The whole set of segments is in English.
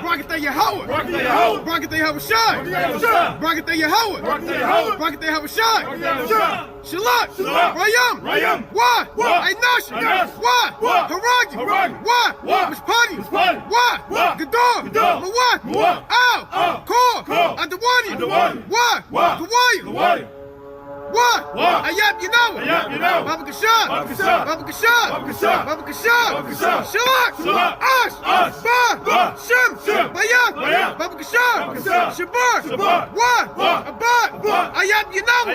Barakatah Yahweh. Barakatah Yahweh. Barakatah Yahushai. Barakatah Yahweh. Barakatah Yahushai. Shalak. Rayam. Why? Ainash. Why? Haragi. Why? Mishpani. Why? Gador. Mawat. Ow. Kor. Adawani. Why? Gawaya. What? Ayab Yinawa. Baba Kashab. Baba Kashab. Shalak. Ash. Ba. Shem. Bayab. Baba Kashab. Shabar. What? Abad. Ayab Yinawa.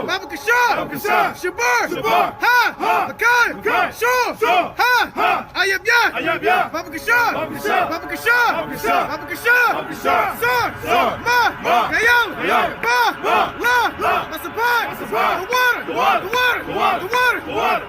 Baba Kashab. Shabar. Ha. Makai. Shur. Ha. Ayab Yad. Baba Kashab. Sir. Ma. Gayam. Ba. La. Masapai. The water.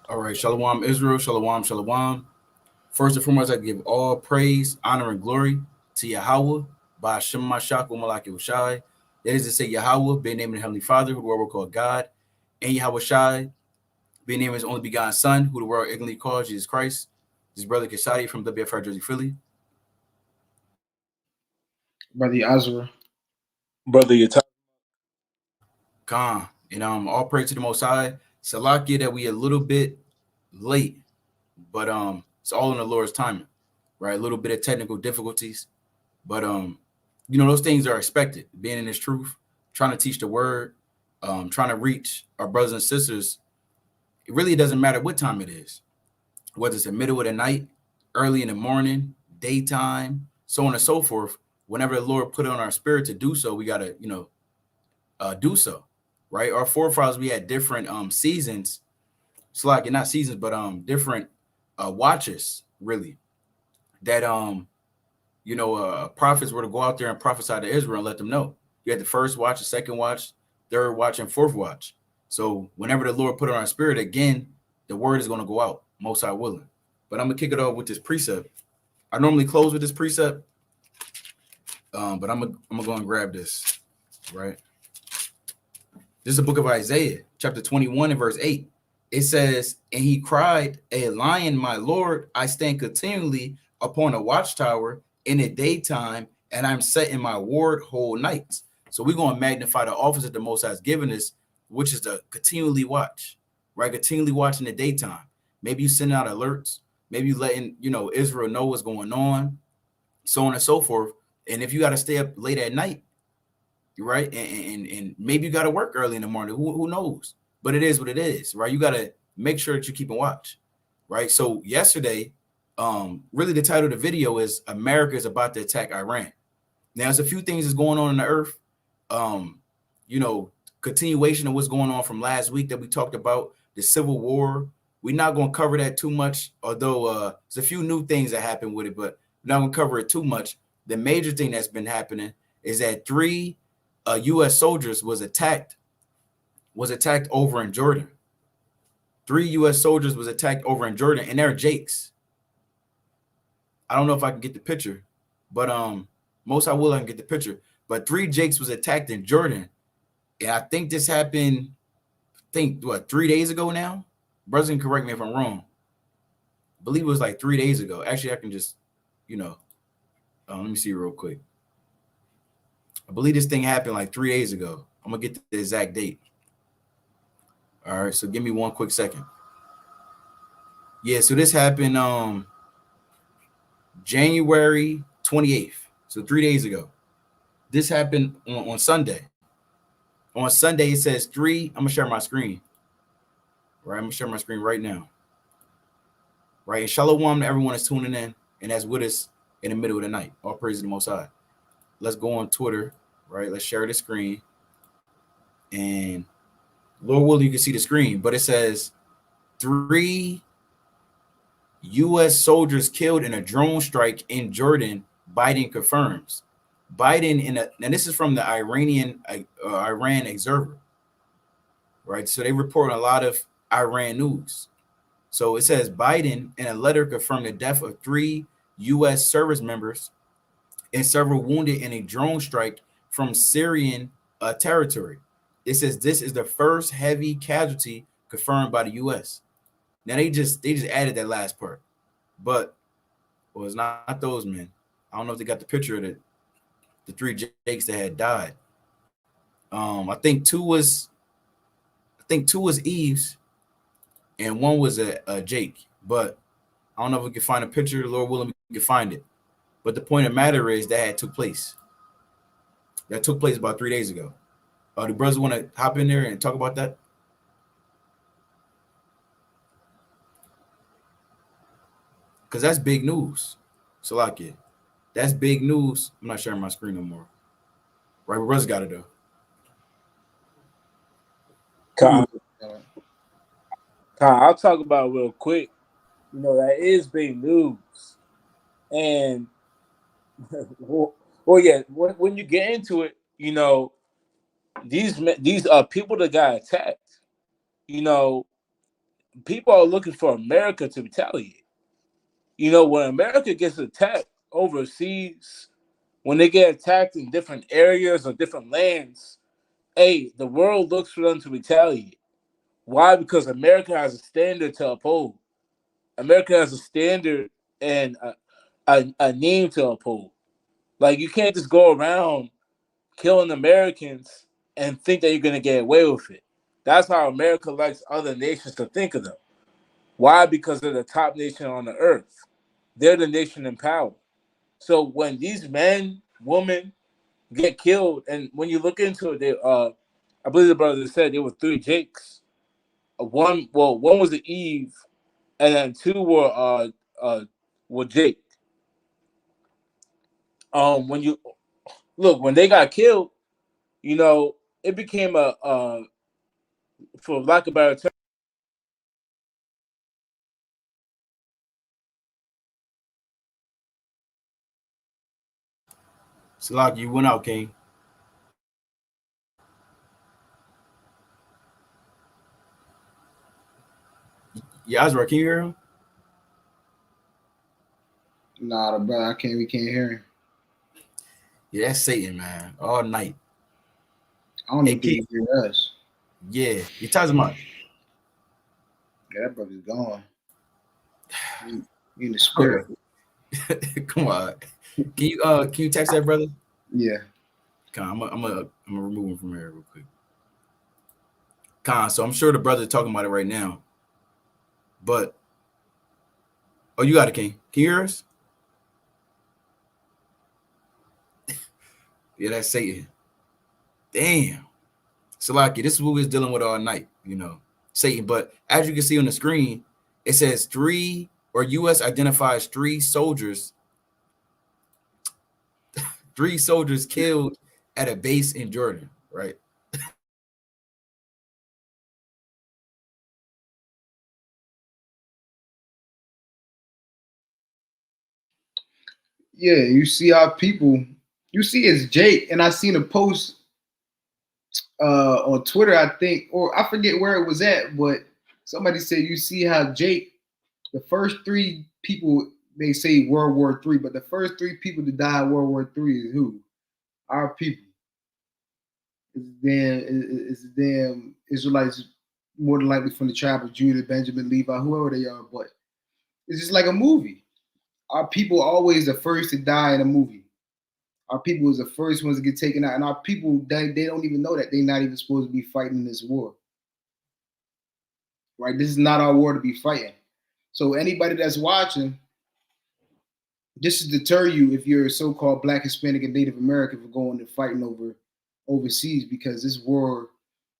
All right, Shalom Israel, Shalom. First and foremost, I give all praise, honor, and glory to Yahweh by Hashem Mashak Malaki Ushai. That is to say, Yahweh, being named the Heavenly Father, who the world will call God, and Yahweh Shai, being named his only begotten Son, who the world ignorantly calls Jesus Christ. His brother Kasadi from WFR Jersey, Philly. Brother Azra. Brother Yata. Khan. And all praise to the Most High. Salakia that we a little bit late, but it's all in the Lord's timing, right? A little bit of technical difficulties, but those things are expected. Being in this truth, trying to teach the word, trying to reach our brothers and sisters. It really doesn't matter what time it is, whether it's the middle of the night, early in the morning, daytime, so on and so forth. Whenever the Lord put it on our spirit to do so, we got to, do so, right? Our forefathers, we had different seasons. It's like not seasons, but different watches, really, that prophets were to go out there and prophesy to Israel and let them know. You had the first watch, the second watch, third watch, and fourth watch. So whenever the Lord put it on our spirit, again, the word is going to go out, most high willing. But I'm going to kick it off with this precept. I normally close with this precept, but I'm going to go and grab this, right? This is the book of Isaiah, chapter 21 and verse 8. It says, and he cried, a lion, my Lord, I stand continually upon a watchtower in the daytime, and I'm set in my ward whole nights. So we're going to magnify the office that the Most High has given us, which is to continually watch, right? Continually watch in the daytime. Maybe you send out alerts. Maybe you letting, Israel know what's going on, so on and so forth. And if you got to stay up late at night, right? And maybe you got to work early in the morning. Who knows? But it is what it is, right? You got to make sure that you keep a watch, right? So yesterday, really the title of the video is America is about to attack Iran. Now, there's a few things that's going on in the earth. Continuation of what's going on from last week that we talked about, the Civil War. We're not going to cover that too much, although there's a few new things that happened with it, but we're not going to cover it too much. The major thing that's been happening is that 3 U.S. soldiers was attacked over in Jordan. 3 U.S. soldiers was attacked over in Jordan, and they're Jakes. I don't know if I can get the picture, but most I will I can get the picture. But 3 Jakes was attacked in Jordan. And I think this happened, 3 days ago now? Brothers can correct me if I'm wrong. I believe it was like 3 days ago. Actually, I can just, let me see real quick. I believe this thing happened like 3 days ago. I'm going to get the exact date. All right, so give me one quick second. Yeah, so this happened January 28th. So 3 days ago. This happened on Sunday. On Sunday, it says 3. I'm going to share my screen. Right, I'm going to share my screen right now. Right, and shalom to everyone that's tuning in and that's with us in the middle of the night. All praise to the Most High. Let's go on Twitter, right? Let's share the screen. And Lord willing, you can see the screen, but it says 3 U.S. soldiers killed in a drone strike in Jordan, Biden confirms. And this is from the Iran Observer, right? So they report a lot of Iran news. So it says Biden in a letter confirmed the death of 3 U.S. service members and several wounded in a drone strike from Syrian territory. It says this is the first heavy casualty confirmed by the U.S. Now they just added that last part, but well, it's not those men. I don't know if they got the picture of the three Jakes that had died. I think two was Eve's, and one was a Jake. But I don't know if we can find a picture. Lord willing, we can find it. But the point of the matter is that took place. That took place about 3 days ago. Do brothers want to hop in there and talk about that? Because that's big news. Salakia. That's big news. I'm not sharing my screen no more. Right, but brothers got it though. Khan, I'll talk about it real quick. You know, that is big news. And, well yeah, when you get into it, you know, these people that got attacked, you know, people are looking for America to retaliate. You know, when America gets attacked overseas, when they get attacked in different areas or different lands, hey, the world looks for them to retaliate. Why? Because America has a standard to uphold. America has a standard and a name to uphold. Like, you can't just go around killing Americans and think that you're going to get away with it. That's how America likes other nations to think of them. Why? Because they're the top nation on the earth. They're the nation in power. So when these men, women get killed, and when you look into it, I believe the brother said there were three Jakes. One was the Eve, and then two were Jake. When you look, when they got killed, you know, it became for lack of a better term. Salaki, you went out, King. Yazra, can you hear him? Nah, the brother, we can't hear him. Yeah, that's Satan, man. All night. I don't even think he hear us. Yeah, you ties him up. Yeah, that brother's gone. He in the spirit. Come on. Can you text that brother? Yeah. Con, I'm gonna remove him from here real quick. Con, so I'm sure the brother's talking about it right now. But you got it, King. Can you hear us? Yeah, that's Satan. Damn. Salaki, this is what we was dealing with all night, you know. Satan. But as you can see on the screen, it says U.S. identifies three soldiers killed at a base in Jordan, right? Yeah, you see our people. You see it's Jake, and I seen a post on Twitter, I think, or I forget where it was at, but somebody said you see how Jake, the first three people, they say World War III, but the first three people to die in World War III is who? Our people. It's damn Israelites, more than likely from the tribe of Judah, Benjamin, Levi, whoever they are, but it's just like a movie. Our people are always the first to die in a movie. Our people was the first ones to get taken out, and our people they don't even know that they're not even supposed to be fighting this war. Right? This is not our war to be fighting. So anybody that's watching, this is deter you if you're a so-called Black, Hispanic, and Native American for going and fighting overseas, because this war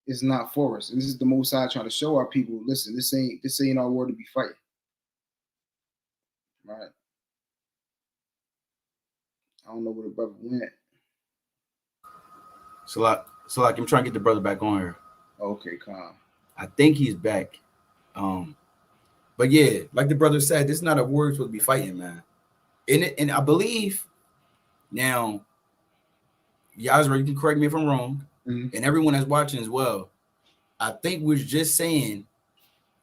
is not for us. And this is the Most High trying to show our people, listen, this ain't our war to be fighting. Right? I don't know where the brother went. So like I'm trying to get the brother back on here. Okay, calm. I think he's back. But yeah, like the brother said, this is not a war we're supposed to be fighting, man. And I believe now, Yazra, you can correct me if I'm wrong, and everyone that's watching as well. I think we're just saying,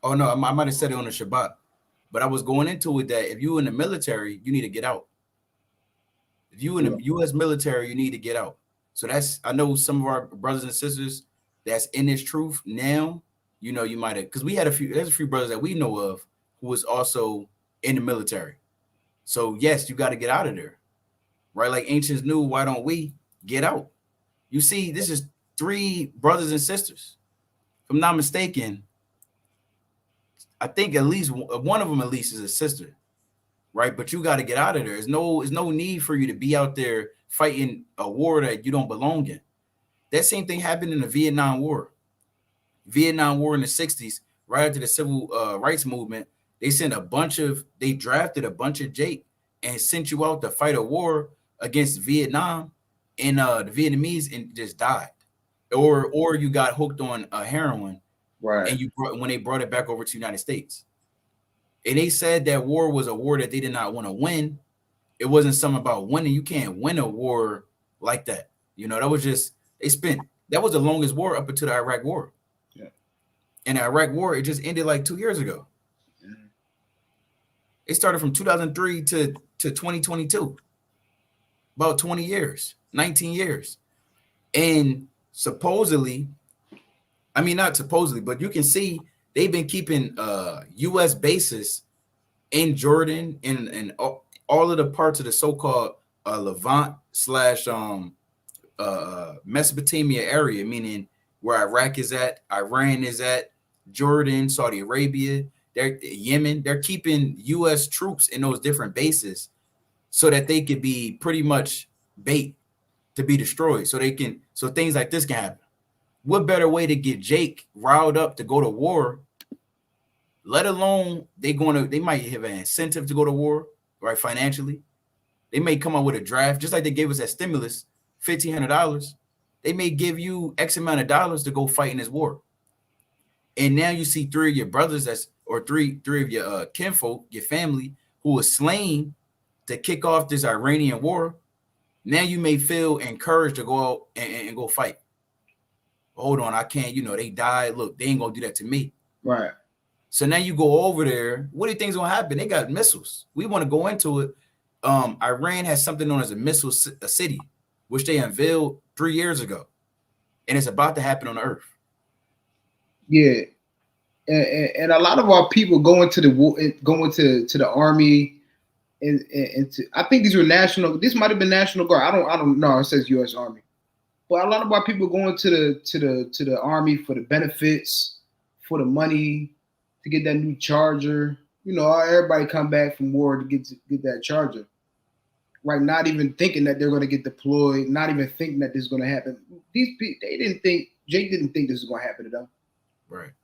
oh no, I might have said it on the Shabbat, but I was going into it that if you're in the military, you need to get out. If you in the U.S. military, you need to get out. So that's, I know some of our brothers and sisters that's in this truth now. You know, you might have, because there's a few brothers that we know of who was also in the military. So yes, you got to get out of there, right? Like ancients knew, why don't we get out? You see, this is 3 brothers and sisters. If I'm not mistaken, I think at least one of them at least is a sister, right? But you got to get out of there. There's no need for you to be out there fighting a war that you don't belong in. That same thing happened in the Vietnam War. Vietnam War in the 60s, right after the civil rights movement, they drafted a bunch of Jake and sent you out to fight a war against Vietnam, and the Vietnamese and just died. Or you got hooked on heroin, Right. and when they brought it back over to the United States. And they said that war was a war that they did not want to win. It wasn't something about winning. You can't win a war like that. You know, that was the longest war up until the Iraq War. Yeah. And the Iraq War, it just ended like 2 years ago. Mm-hmm. It started from 2003 to 2022. About 20 years, 19 years. And supposedly, I mean, not supposedly, but you can see they've been keeping U.S. bases in Jordan and all of the parts of the so-called Levant / Mesopotamia area, meaning where Iraq is at, Iran is at, Jordan, Saudi Arabia, Yemen. They're keeping U.S. troops in those different bases so that they could be pretty much bait to be destroyed. So things like this can happen. What better way to get Jake riled up to go to war? Let alone they might have an incentive to go to war, right? Financially, they may come up with a draft, just like they gave us that stimulus, $1,500. They may give you X amount of dollars to go fight in this war. And now you see 3 of your brothers three of your kinfolk, your family, who was slain to kick off this Iranian war. Now you may feel encouraged to go out and go fight. Hold on, I can't, they died. Look, they ain't gonna do that to me. Right. So now you go over there. What do you think is gonna happen? They got missiles. We want to go into it. Iran has something known as a missile city, which they unveiled 3 years ago, and it's about to happen on the earth. Yeah, and a lot of our people go into the army, and I think these were national. This might have been National Guard. I don't know. It says U.S. Army, but a lot of our people go into the army for the benefits, for the money, to get that new Charger. Everybody come back from war to get that Charger. Right, not even thinking that they're going to get deployed, not even thinking that this is going to happen. These people, Jake didn't think this was going to happen to them.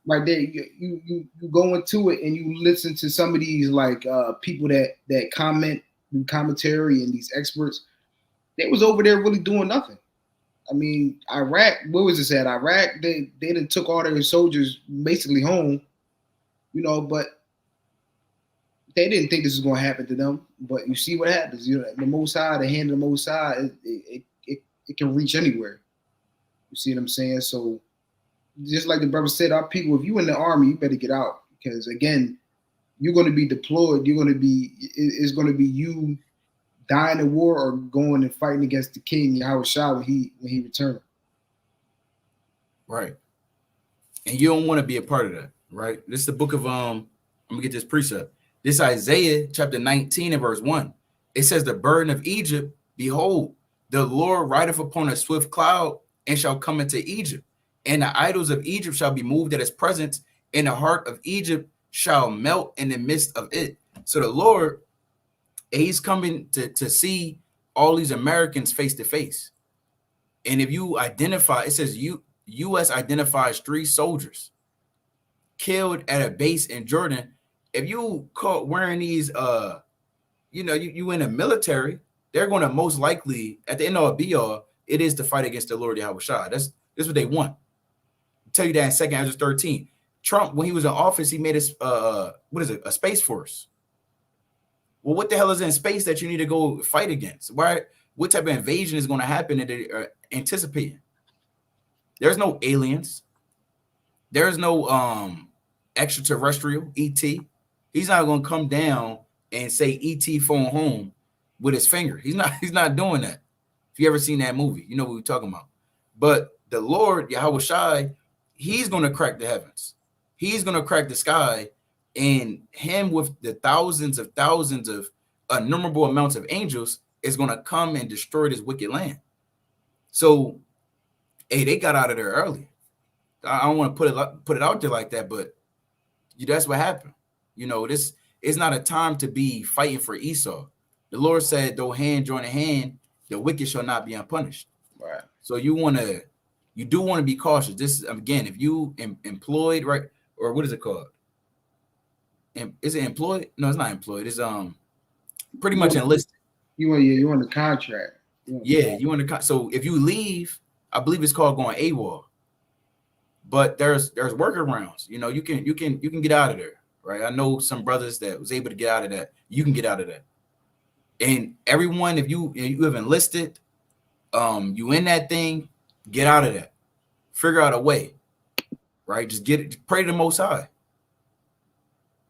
Right there, you go into it and you listen to some of these people that comment, do commentary, and these experts. They was over there really doing nothing. I mean, Iraq, what was this at? Iraq, they done took all their soldiers basically home, but they didn't think this was going to happen to them. But you see what happens. The Most High, the hand of the Most High, it can reach anywhere. You see what I'm saying? So just like the brother said, our people, if you in the army, you better get out, because again, you're going to be deployed. It's going to be you dying in war or going and fighting against the king, Yahweh Shah, when he returned. Right. And you don't want to be a part of that, right? This is the book of I'm gonna get this precept. This Isaiah chapter 19 and verse 1. It says, the burden of Egypt, behold, the Lord rideth upon a swift cloud and shall come into Egypt. And the idols of Egypt shall be moved at his presence, and the heart of Egypt shall melt in the midst of it. So the Lord, he's coming to see all these Americans face to face. And if you identify, it says U.S. identifies 3 soldiers killed at a base in Jordan. If you caught wearing these, you in the military, they're going to most likely, at the end all be all, it is to fight against the Lord Yahweh Shah. That's what they want. I'll tell you that in 2 Ezra 13. Trump, when he was in office, he made a space force. Well, what the hell is in space that you need to go fight against? Why? What type of invasion is going to happen that they are anticipating? There's no aliens. There's no extraterrestrial ET. He's not going to come down and say ET phone home with his finger. He's not doing that. If If you ever seen that movie, you know what we're talking about. But the Lord, Yahweh Shai, he's going to crack the heavens. He's going to crack the sky, and him with the thousands of innumerable amounts of angels is going to come and destroy this wicked land. So, hey, they got out of there early. I don't want to put it out there like that, but that's what happened. You know, this is not a time to be fighting for Esau. The Lord said, though hand join a hand, the wicked shall not be unpunished. Right. So you do want to be cautious. This, again, if you employed, right, or what is it called? Is it employed? No, it's not employed. It's pretty much enlisted. You want the contract. You want to. So if you leave, I believe it's called going AWOL. But there's workarounds. You know, you can get out of there, right? I know some brothers that was able to get out of that. You can get out of that. And everyone, if you have enlisted, you in that thing, get out of that. Figure out a way, right? Just pray to the Most High,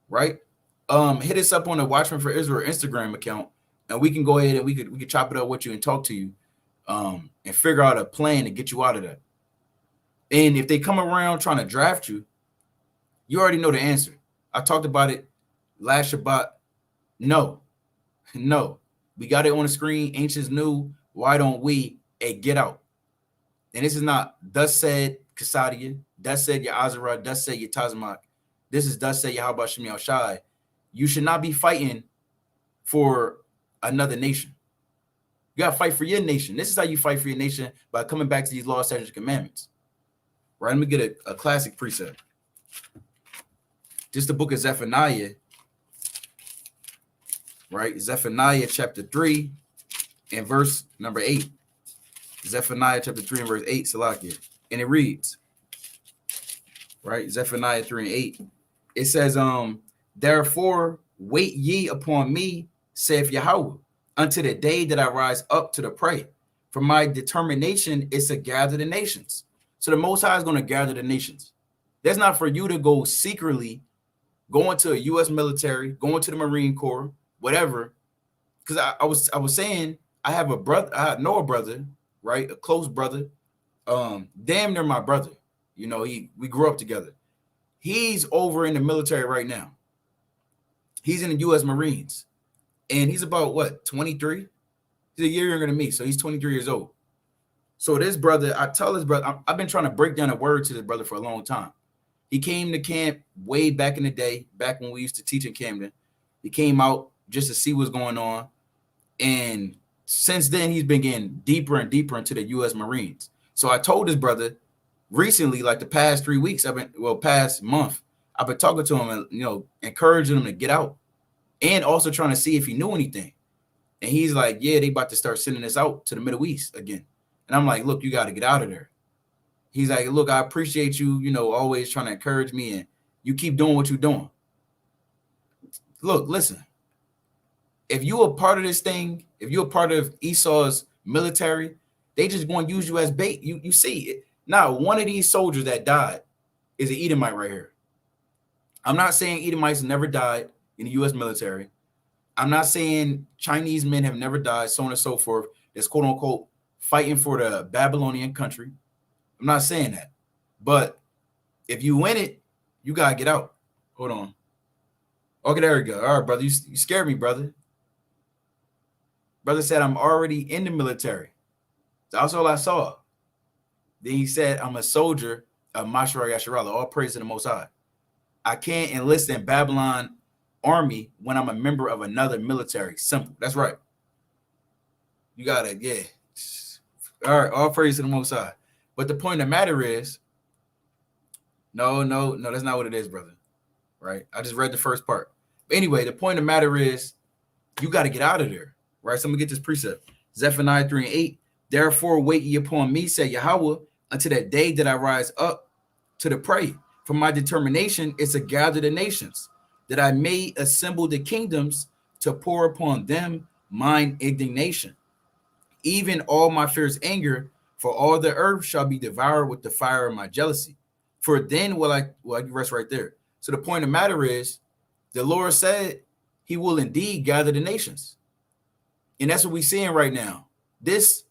right? Hit us up on the Watchmen for Israel Instagram account, and we can go ahead and we could chop it up with you and talk to you, and figure out a plan to get you out of that. And if they come around trying to draft you, you already know the answer. I talked about it last Shabbat. No. We got it on the screen. Ancients knew. Why don't we? Hey, get out. And this is not thus said Kasadia, thus said your Azara, thus said your Tazmak. This is thus said Yahweh Shem Shai. You should not be fighting for another nation. You got to fight for your nation. This is how you fight for your nation, by coming back to these laws, statutes, and commandments. Right? Let me get a classic precept. Just the book of Zephaniah. Right? Zephaniah chapter 3 and verse number 8. Zephaniah chapter 3 and verse 8, Salakia. And it reads, right? Zephaniah 3 and 8. It says, therefore wait ye upon me, saith Yahweh, unto the day that I rise up to the prey. For my determination is to gather the nations. So the Most High is going to gather the nations. That's not for you to go secretly, go into a U.S. military, go into the Marine Corps, whatever. Because I was saying, I have a brother, I know a brother, right? A close brother, damn near my brother. You know, we grew up together. He's over in the military right now. He's in the U.S. Marines, and he's about what, 23? He's a year younger than me, so he's 23 years old. So this brother, I tell this brother, I've been trying to break down a word to this brother for a long time. He came to camp way back in the day, back when we used to teach in Camden. He came out just to see what's going on, and since then he's been getting deeper and deeper into the U.S. Marines. So I told this brother recently, like the past 3 weeks, past month, I've been talking to him and, you know, encouraging him to get out, and also trying to see if he knew anything. And he's like, yeah, they about to start sending this out to the Middle East again. And I'm like, look, you got to get out of there. He's like, look, I appreciate you, you know, always trying to encourage me, and you keep doing what you're doing. Look, listen, if you're a part of this thing, if you're a part of Esau's military, they just going to use you as bait. You see it. Now, one of these soldiers that died is an Edomite right here. I'm not saying Edomites never died in the U.S. military. I'm not saying Chinese men have never died, so on and so forth. That's quote unquote fighting for the Babylonian country. I'm not saying that. But if you win it, you got to get out. Hold on. Okay, there we go. All right, brother. You scared me, brother. Brother said, I'm already in the military. That's all I saw. Then he said, I'm a soldier of Mashra Yasharallah. All praise to the Most High. I can't enlist in Babylon army when I'm a member of another military. Simple. That's right. You got to, yeah. All right, all praise to the Most High. But the point of the matter is, no, that's not what it is, brother. Right? I just read the first part. But anyway, the point of the matter is, you got to get out of there. Right? So I'm going to get this precept. Zephaniah 3 and 8. Therefore, wait ye upon me, say Yahweh, until that day that I rise up to the prey. For my determination is to gather the nations, that I may assemble the kingdoms to pour upon them mine indignation. Even all my fierce anger, for all the earth shall be devoured with the fire of my jealousy. For then will I rest right there. So the point of the matter is, the Lord said he will indeed gather the nations. And that's what we're seeing right now. This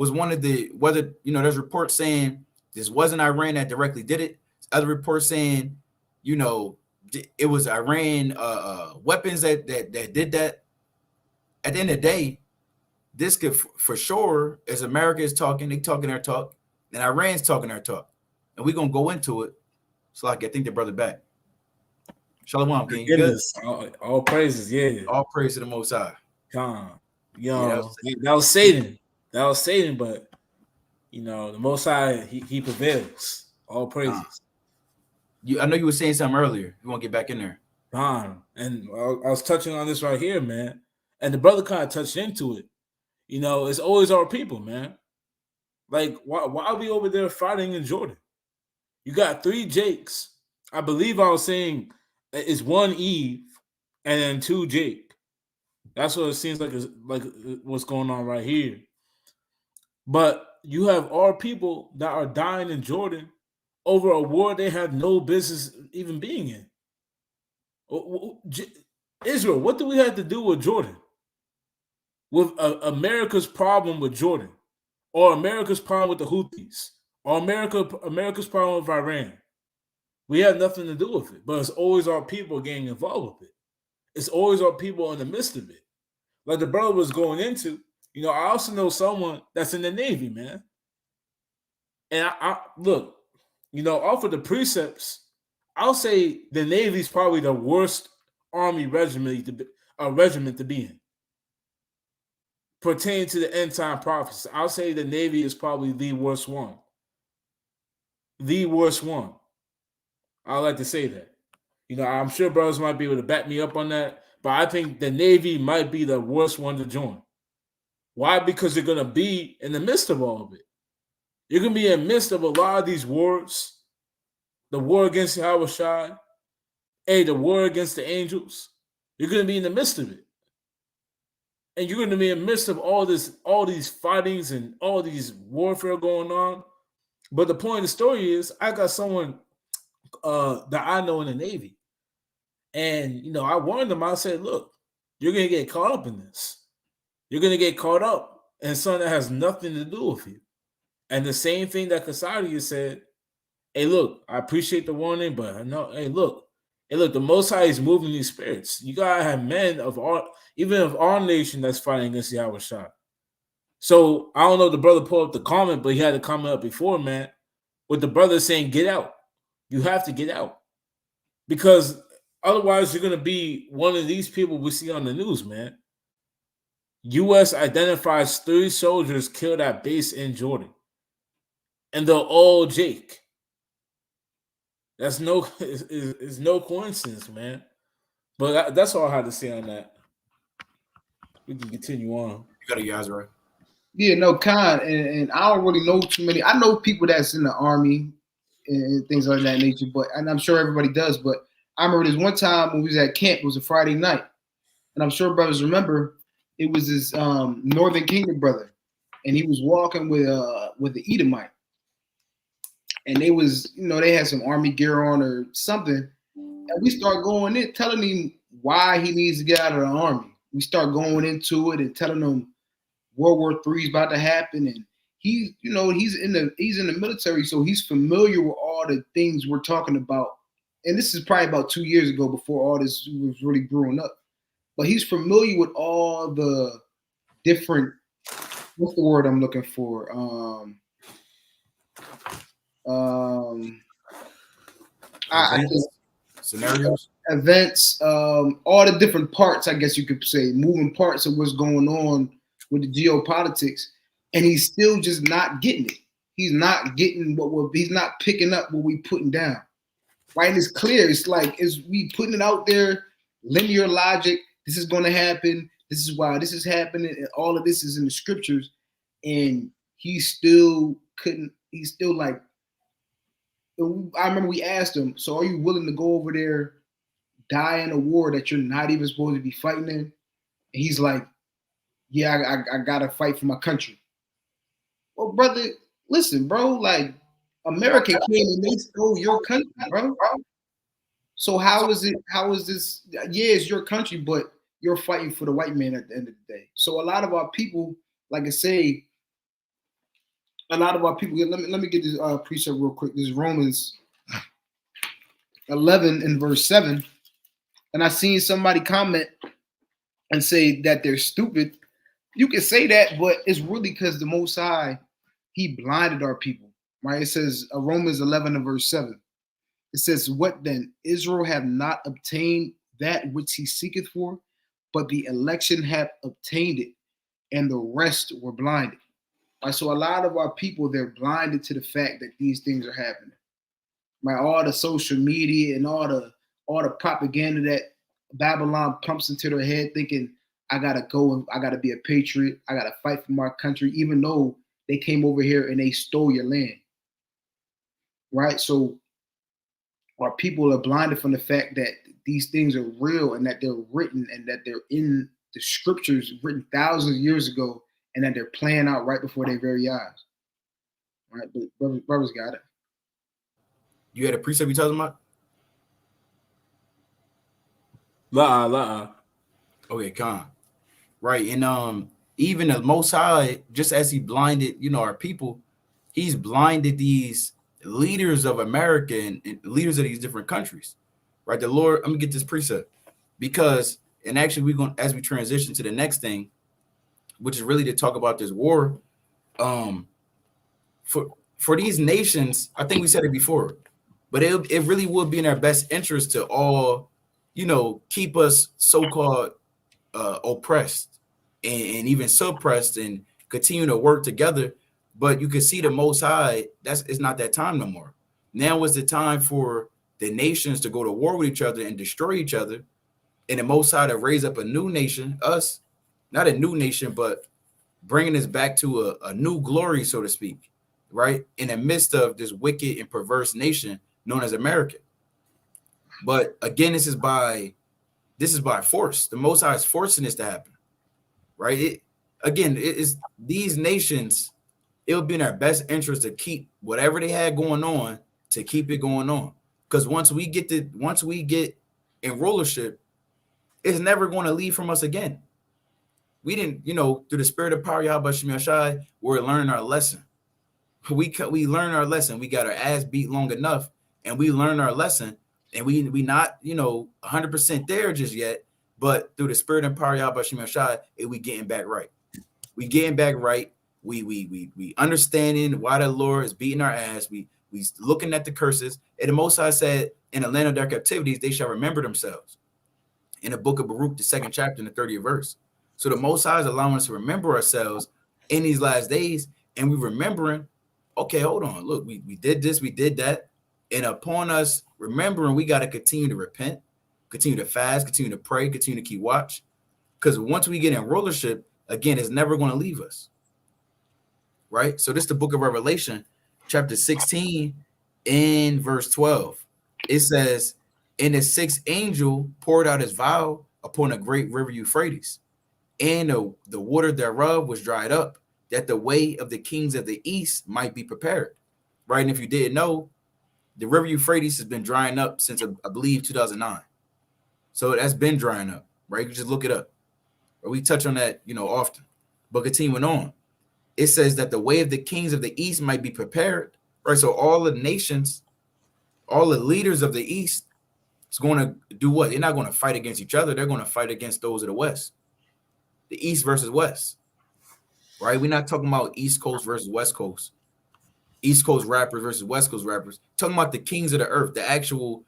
was one of the, whether, you know, there's reports saying this wasn't Iran that directly did it. Other reports saying, you know, it was Iran weapons that did that. At the end of the day, this could for sure, as America is talking, they talking their talk, and Iran's talking their talk, and we're gonna go into it. So like, I think the brother back. Shalom, King. You good? All praises, yeah. All praise to the Most High. Con. Yeah, That was Satan. That was Satan, but you know, the Most High, he prevails. All praises. I know you were saying something earlier. You want to get back in there? Con. And I was touching on this right here, man. And the brother kind of touched into it. You know, it's always our people, man. Like, why are we over there fighting in Jordan? You got 3 Jakes. I believe I was saying it's 1 Eve and then 2 Jake. That's what it seems like is like what's going on right here. But you have our people that are dying in Jordan over a war they have no business even being in. Israel, what do we have to do with Jordan? With America's problem with Jordan, or America's problem with the Houthis, or America's problem with Iran? We have nothing to do with it, but it's always our people getting involved with it. It's always our people in the midst of it. Like the brother was going into, you know, I also know someone that's in the Navy, man. And I look, you know, off of the precepts, I'll say the Navy is probably the worst Army regiment to be in. Pertaining to the end time prophecy, I'll say the Navy is probably the worst one. The worst one. I like to say that. You know, I'm sure brothers might be able to back me up on that, but I think the Navy might be the worst one to join. Why? Because you're going to be in the midst of all of it. You're going to be in the midst of a lot of these wars. The war against Yahushua, the war against the angels. You're going to be in the midst of it. And you're going to be in the midst of all these fightings and all these warfare going on. But the point of the story is, I got someone that I know in the Navy. And, you know, I warned them. I said, look, you're going to get caught up in this. You're going to get caught up in something that has nothing to do with you. And the same thing that Casadia said, hey, look, I appreciate the warning, but I know, hey, look, the Most High is moving these spirits. You got to have men of our nation that's fighting against Yahushua. So I don't know if the brother pulled up the comment, but he had a comment up before, man, with the brother saying, get out. You have to get out. Because otherwise you're going to be one of these people we see on the news, man. U.S. identifies 3 soldiers killed at base in Jordan. And they're all Jake. That's no coincidence, man. But that's all I had to say on that. We can continue on. You got a Yazra. Yeah, no, Khan, and I don't really know too many. I know people that's in the army and things like that nature, and I'm sure everybody does. But I remember this one time when we was at camp. It was a Friday night, and I'm sure brothers remember. It was this Northern Kingdom brother, and he was walking with the Edomite, and they was, you know, they had some army gear on or something, and we start going in, telling him why he needs to get out of the army. We start going into it and telling him World War III is about to happen, and he's in the military, so he's familiar with all the things we're talking about. And this is probably about 2 years ago, before all this was really brewing up. But he's familiar with all the different, what's the word I'm looking for? Scenarios, events, all the different parts, I guess you could say, moving parts of what's going on with the geopolitics, and he's still just not getting it. He's not getting he's not picking up what we putting down. Right? And it's clear. It's like, is we putting it out there, linear logic. This is going to happen. This is why this is happening. And all of this is in the scriptures. And he still couldn't, he's still like, I remember we asked him, so are you willing to go over there, die in a war that you're not even supposed to be fighting in? And he's like, yeah, I got to fight for my country. Well, brother, listen, bro, like, America came and they stole your country, bro. So how is this? Yeah, it's your country, but you're fighting for the white man at the end of the day. So a lot of our people, like I say, a lot of our people get. Let me get this precept real quick. This is Romans 11 and verse 7, and I seen somebody comment and say that they're stupid. You can say that, but it's really because the Most High, He blinded our people. Right? It says Romans 11 and verse 7. It says, "What then? Israel have not obtained that which he seeketh for, but the election have obtained it, and the rest were blinded." Right? So a lot of our people, they're blinded to the fact that these things are happening. Right? All the social media and all the propaganda that Babylon pumps into their head, thinking, I gotta go and I gotta be a patriot, I gotta fight for my country, even though they came over here and they stole your land. Right? So our people are blinded from the fact that these things are real and that they're written and that they're in the scriptures written thousands of years ago and that they're playing out right before their very eyes. Right? But brothers got it. You had a precept you talking about? La. Okay, con. Right. And even the Most High, just as he blinded, our people, he's blinded these leaders of America and leaders of these different countries. Right. The Lord, I'm gonna get this precept because, and actually we're going, as we transition to the next thing, which is really to talk about this war, for these nations, I think we said it before, but it really would be in our best interest to all, keep us so-called oppressed and even suppressed and continue to work together. But you can see the Most High, it's not that time no more. Now is the time for the nations to go to war with each other and destroy each other, and the Most High to raise up a new nation, us, not a new nation, but bringing us back to a new glory, so to speak, right? In the midst of this wicked and perverse nation known as America. But again, this is by force. The Most High is forcing this to happen, right? It is these nations. It would be in our best interest to keep whatever they had going on, to keep it going on. Because once we get in rulership, it's never going to leave from us again. We didn't, through the spirit of power, Yahweh Shem Yashai, we're learning our lesson. We learn our lesson. We got our ass beat long enough, and we learned our lesson. And we not 100% there just yet, but through the spirit and power of Yahweh Shem Yashai, we getting back right. We getting back right. We understanding why the Lord is beating our ass. We looking at the curses. And the Most High said, in the land of their captivities, they shall remember themselves. In the book of Baruch, the 2nd chapter, in the 30th verse. So the Most High is allowing us to remember ourselves in these last days, and we remembering, okay, hold on, look, we did this, we did that. And upon us remembering, we got to continue to repent, continue to fast, continue to pray, continue to keep watch. Because once we get in rulership, again, it's never going to leave us. Right? So this is the book of Revelation, chapter 16, in verse 12. It says, "And the sixth angel poured out his vial upon a great river Euphrates, and the water thereof was dried up, that the way of the kings of the east might be prepared." Right? And if you didn't know, the river Euphrates has been drying up since, I believe, 2009. So that's been drying up, right? You can just look it up. Or we touch on that, often. But continuing on, it says that the way of the kings of the east might be prepared, right? So all the nations, all the leaders of the east is going to do what? They're not going to fight against each other. They're going to fight against those of the west. The east versus west, right? We're not talking about East Coast versus West Coast. East Coast rappers versus West Coast rappers. Talking about the kings of the earth, the actual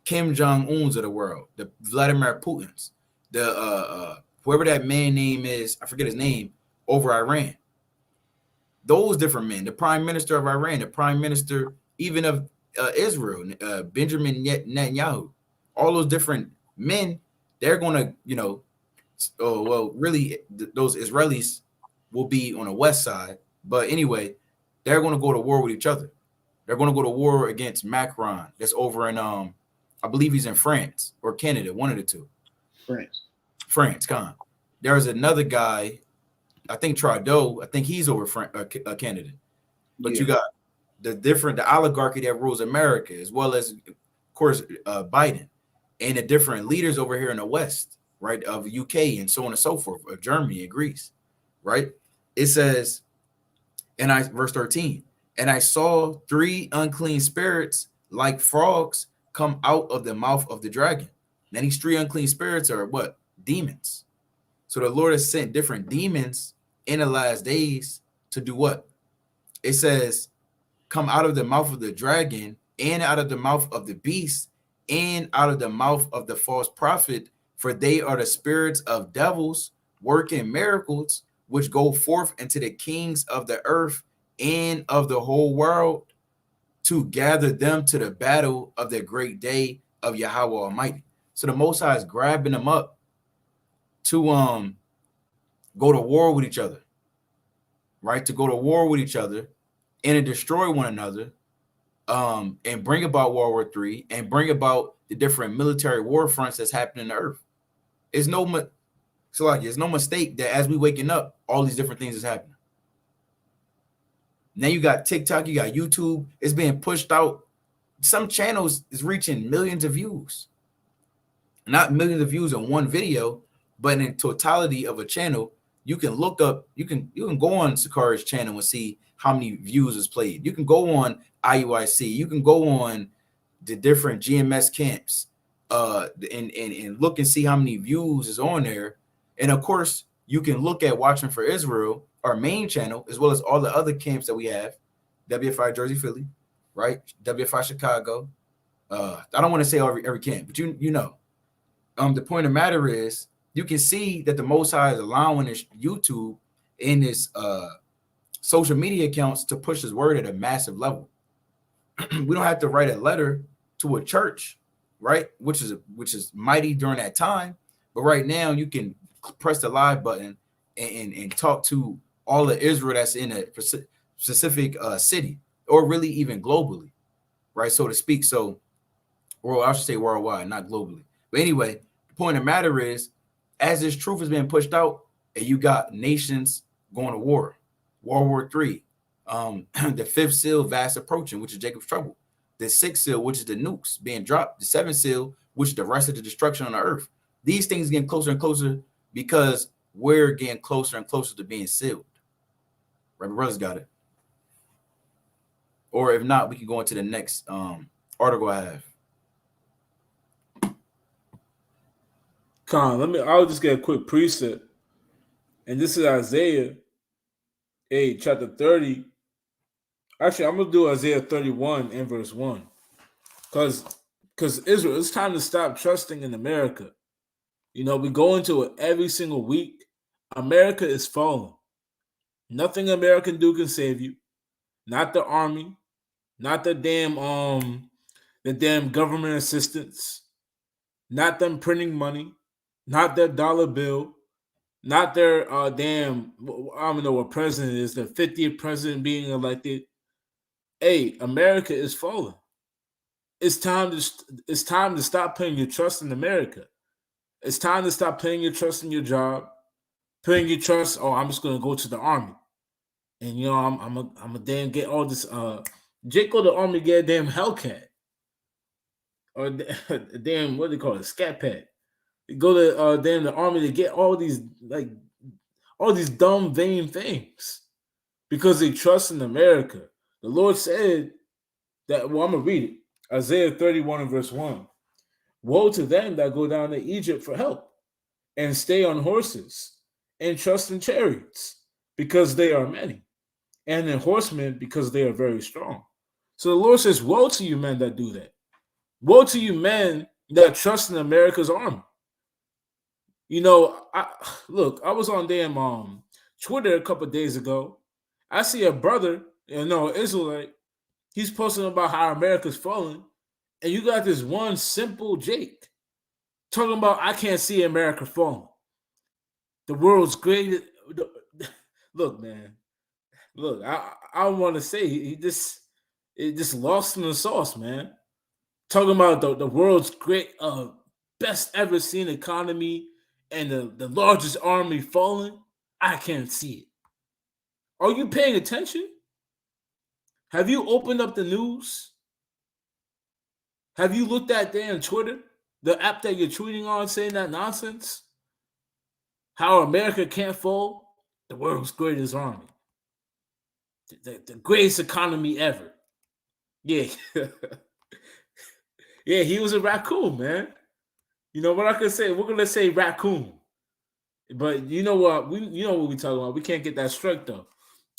Kim Jong-uns of the world, the Vladimir Putins, the whoever that man name is, I forget his name, over Iran. Those different men, the prime minister of Iran, the prime minister even of Israel, Benjamin Netanyahu, all those different men, they're going to, really those Israelis will be on the west side. But anyway, they're going to go to war with each other. They're going to go to war against Macron. That's over in, I believe he's in France or Canada, one of the two. France, con. There's another guy, I think Trudeau, I think he's over Canada. But you got the oligarchy that rules America, as well as, of course, Biden, and the different leaders over here in the West, right, of UK and so on and so forth, of Germany and Greece, right? It says, And verse 13, and I saw 3 unclean spirits like frogs come out of the mouth of the dragon. Now these 3 unclean spirits are what? Demons. So the Lord has sent different demons in the last days to do what? It says, come out of the mouth of the dragon, and out of the mouth of the beast, and out of the mouth of the false prophet, for they are the spirits of devils working miracles, which go forth into the kings of the earth and of the whole world, to gather them to the battle of the great day of Yahweh Almighty. So the Most High is grabbing them up to go to war with each other, right? To go to war with each other and to destroy one another, and bring about World War III and bring about the different military war fronts that's happening on the earth. It's no mistake that as we waking up, all these different things is happening. Now you got TikTok, you got YouTube, it's being pushed out. Some channels is reaching millions of views. Not millions of views on one video, but in totality of a channel, you can look up, you can go on Sakari's channel and see how many views is played. You can go on IUIC, you can go on the different GMS camps, and look and see how many views is on there. And of course, you can look at Watchmen for Israel, our main channel, as well as all the other camps that we have, WFI Jersey, Philly, right? WFI Chicago. I don't want to say every camp, but you know. The point of the matter is, you can see that the Most High is allowing his YouTube and his social media accounts to push his word at a massive level. We don't have to write a letter to a church, right? Which is mighty during that time. But right now, you can press the live button and talk to all of Israel that's in a specific city, or really even globally, right? So to speak. So, or I should say worldwide, not globally. But anyway, the point of the matter is, as this truth is being pushed out, and you got nations going to war, World War III, the 5th seal vast approaching, which is Jacob's trouble, the 6th seal, which is the nukes being dropped, the 7th seal, which is the rest of the destruction on the earth. These things getting closer and closer because we're getting closer and closer to being sealed. Right, my brother's got it. Or if not, we can go into the next article I have. I'll just get a quick precept. And this is Isaiah 8, chapter 30. Actually, I'm going to do Isaiah 31 and verse 1. Because Israel, it's time to stop trusting in America. You know, we go into it every single week. America is falling. Nothing America can do can save you. Not the army, not the damn government assistance, not them printing money, not their dollar bill, not their I don't know what president is, the 50th president being elected. Hey, America is falling. It's time to stop putting your trust in America. It's time to stop putting your trust in your job, putting your trust. Oh, I'm just gonna go to the army, and you know I'm a damn get all this. Jake go to the army get a damn Hellcat, or a damn what do they call it, Scat Pack. You go to the army to get all these dumb vain things because they trust in America. The Lord said that. Well, I'm gonna read it. Isaiah 31 and verse 1. Woe to them that go down to Egypt for help and stay on horses and trust in chariots because they are many, and in horsemen because they are very strong. So the Lord says, woe to you men that do that. Woe to you men that trust in America's army. You know, I was on damn Twitter a couple of days ago. I see a brother, Israelite, he's posting about how America's falling, and you got this one simple Jake talking about I can't see America falling. The world's greatest. Look, man. Look, I want to say it just lost in the sauce, man. Talking about the world's great, best ever seen economy and the largest army falling. I can't see it. Are you paying attention? Have you opened up the news? Have you looked at damn Twitter, the app that you're tweeting on, saying that nonsense? How America can't fall? The world's greatest army. the greatest economy ever. Yeah. Yeah, he was a raccoon, man. You know what I could say? We're gonna say raccoon. But you know what? You know what we talking about. We can't get that strike though.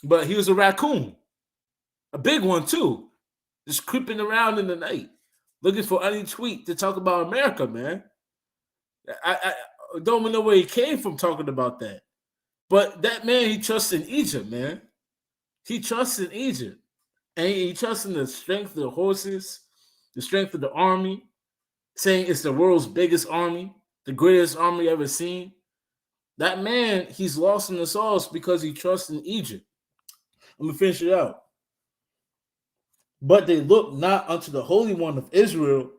But he was a raccoon. A big one too. Just creeping around in the night. Looking for any tweet to talk about America, man. I don't even know where he came from talking about that. But that man, he trusts in Egypt, man. He trusts in Egypt. And he trusts in the strength of the horses, the strength of the army, saying it's the world's biggest army, the greatest army ever seen. That man, he's lost in the sauce because he trusts in Egypt. I'm gonna finish it out. But they look not unto the Holy One of Israel,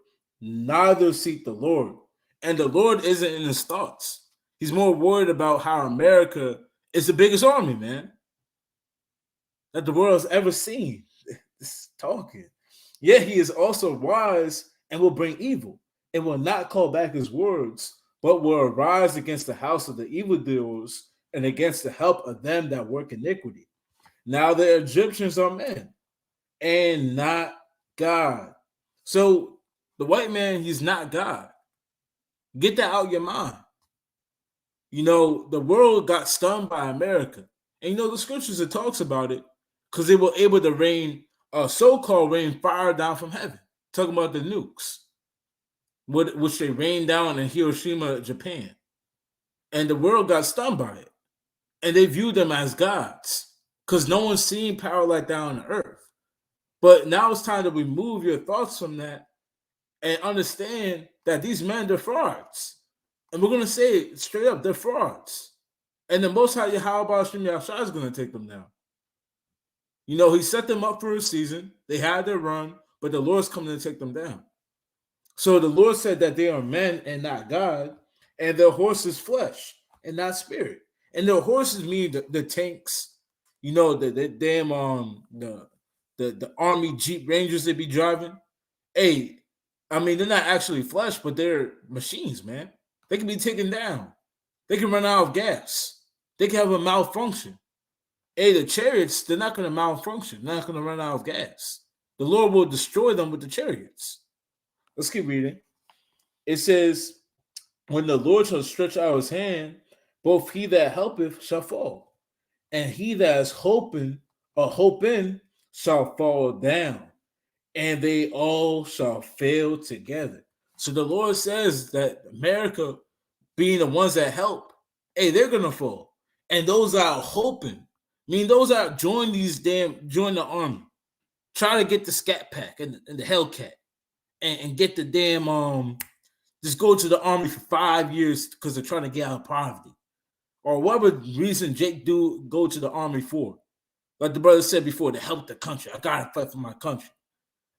neither seek the Lord. And the Lord isn't in his thoughts. He's more worried about how America is the biggest army, man, that the world has ever seen. This talking. Yet he is also wise and will bring evil, and will not call back his words, but will arise against the house of the evildoers and against the help of them that work iniquity. Now the Egyptians are men and not God. So the white man, he's not God. Get that out of your mind. You know, the world got stunned by America. And you know, the scriptures, it talks about it because they were able to rain, so-called rain fire down from heaven. Talking about the nukes, which they rained down in Hiroshima, Japan. And the world got stunned by it. And they viewed them as gods because no one's seen power like that on the earth. But now it's time to remove your thoughts from that and understand that these men, they're frauds. And we're going to say it straight up, they're frauds. And the Most High Yahweh Shem Yahshua is going to take them down. You know, he set them up for a season. They had their run, but the Lord's coming to take them down. So the Lord said that they are men and not God, and their horse is flesh and not spirit. And their horses mean the tanks, you know, the damn the army Jeep Rangers they be driving. Hey, I mean, they're not actually flesh, but they're machines, man. They can be taken down. They can run out of gas. They can have a malfunction. Hey, the chariots, they're not going to malfunction. They're not going to run out of gas. The Lord will destroy them with the chariots. Let's keep reading. It says, when the Lord shall stretch out his hand, both he that helpeth shall fall, and he that is hoping shall fall down, and they all shall fail together. So the Lord says that America, being the ones that help, hey, they're gonna fall. And those that are hoping, I mean, those that join the army, try to get the Scat Pack and the Hellcat, and get the damn just go to the army for 5 years because they're trying to get out of poverty, or whatever reason Jake do go to the army for. Like the brother said before, to help the country. I gotta fight for my country.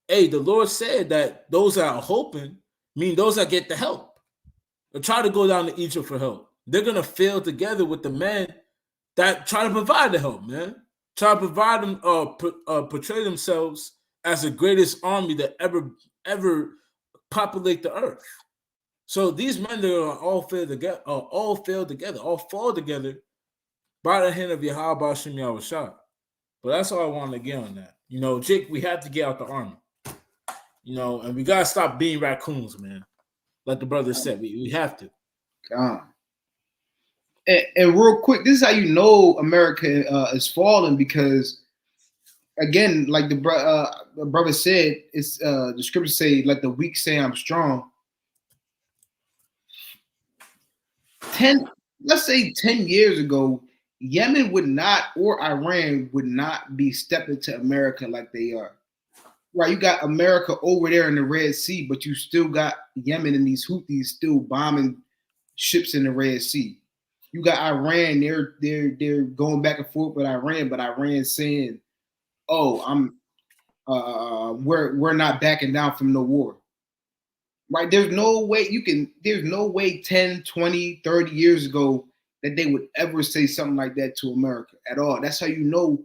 Hey, the Lord said that those that are hoping mean those that get the help. Or try to go down to Egypt for help. They're gonna fail together with the men that try to provide the help, man. Try to provide them, portray themselves as the greatest army that ever populate the earth. So these men that are all fall together by the hand of Yahweh Shem Yahushua. But that's all I wanted to get on that. You know, Jake, we have to get out the army. You know, and we gotta stop being raccoons, man. Like the brother said, we have to. God. And real quick, this is how you know America is falling, because again, like the brother said, it's the scriptures say, "Let the weak say I'm strong." Let's say 10 years ago, Yemen would not, or Iran would not be stepping to America like they are. Right, you got America over there in the Red Sea, but you still got Yemen and these Houthis still bombing ships in the Red Sea. You got Iran; they're going back and forth with Iran, but Iran's saying, "Oh, we're not backing down from no war." Right? There's no way 10, 20, 30 years ago that they would ever say something like that to America at all. That's how you know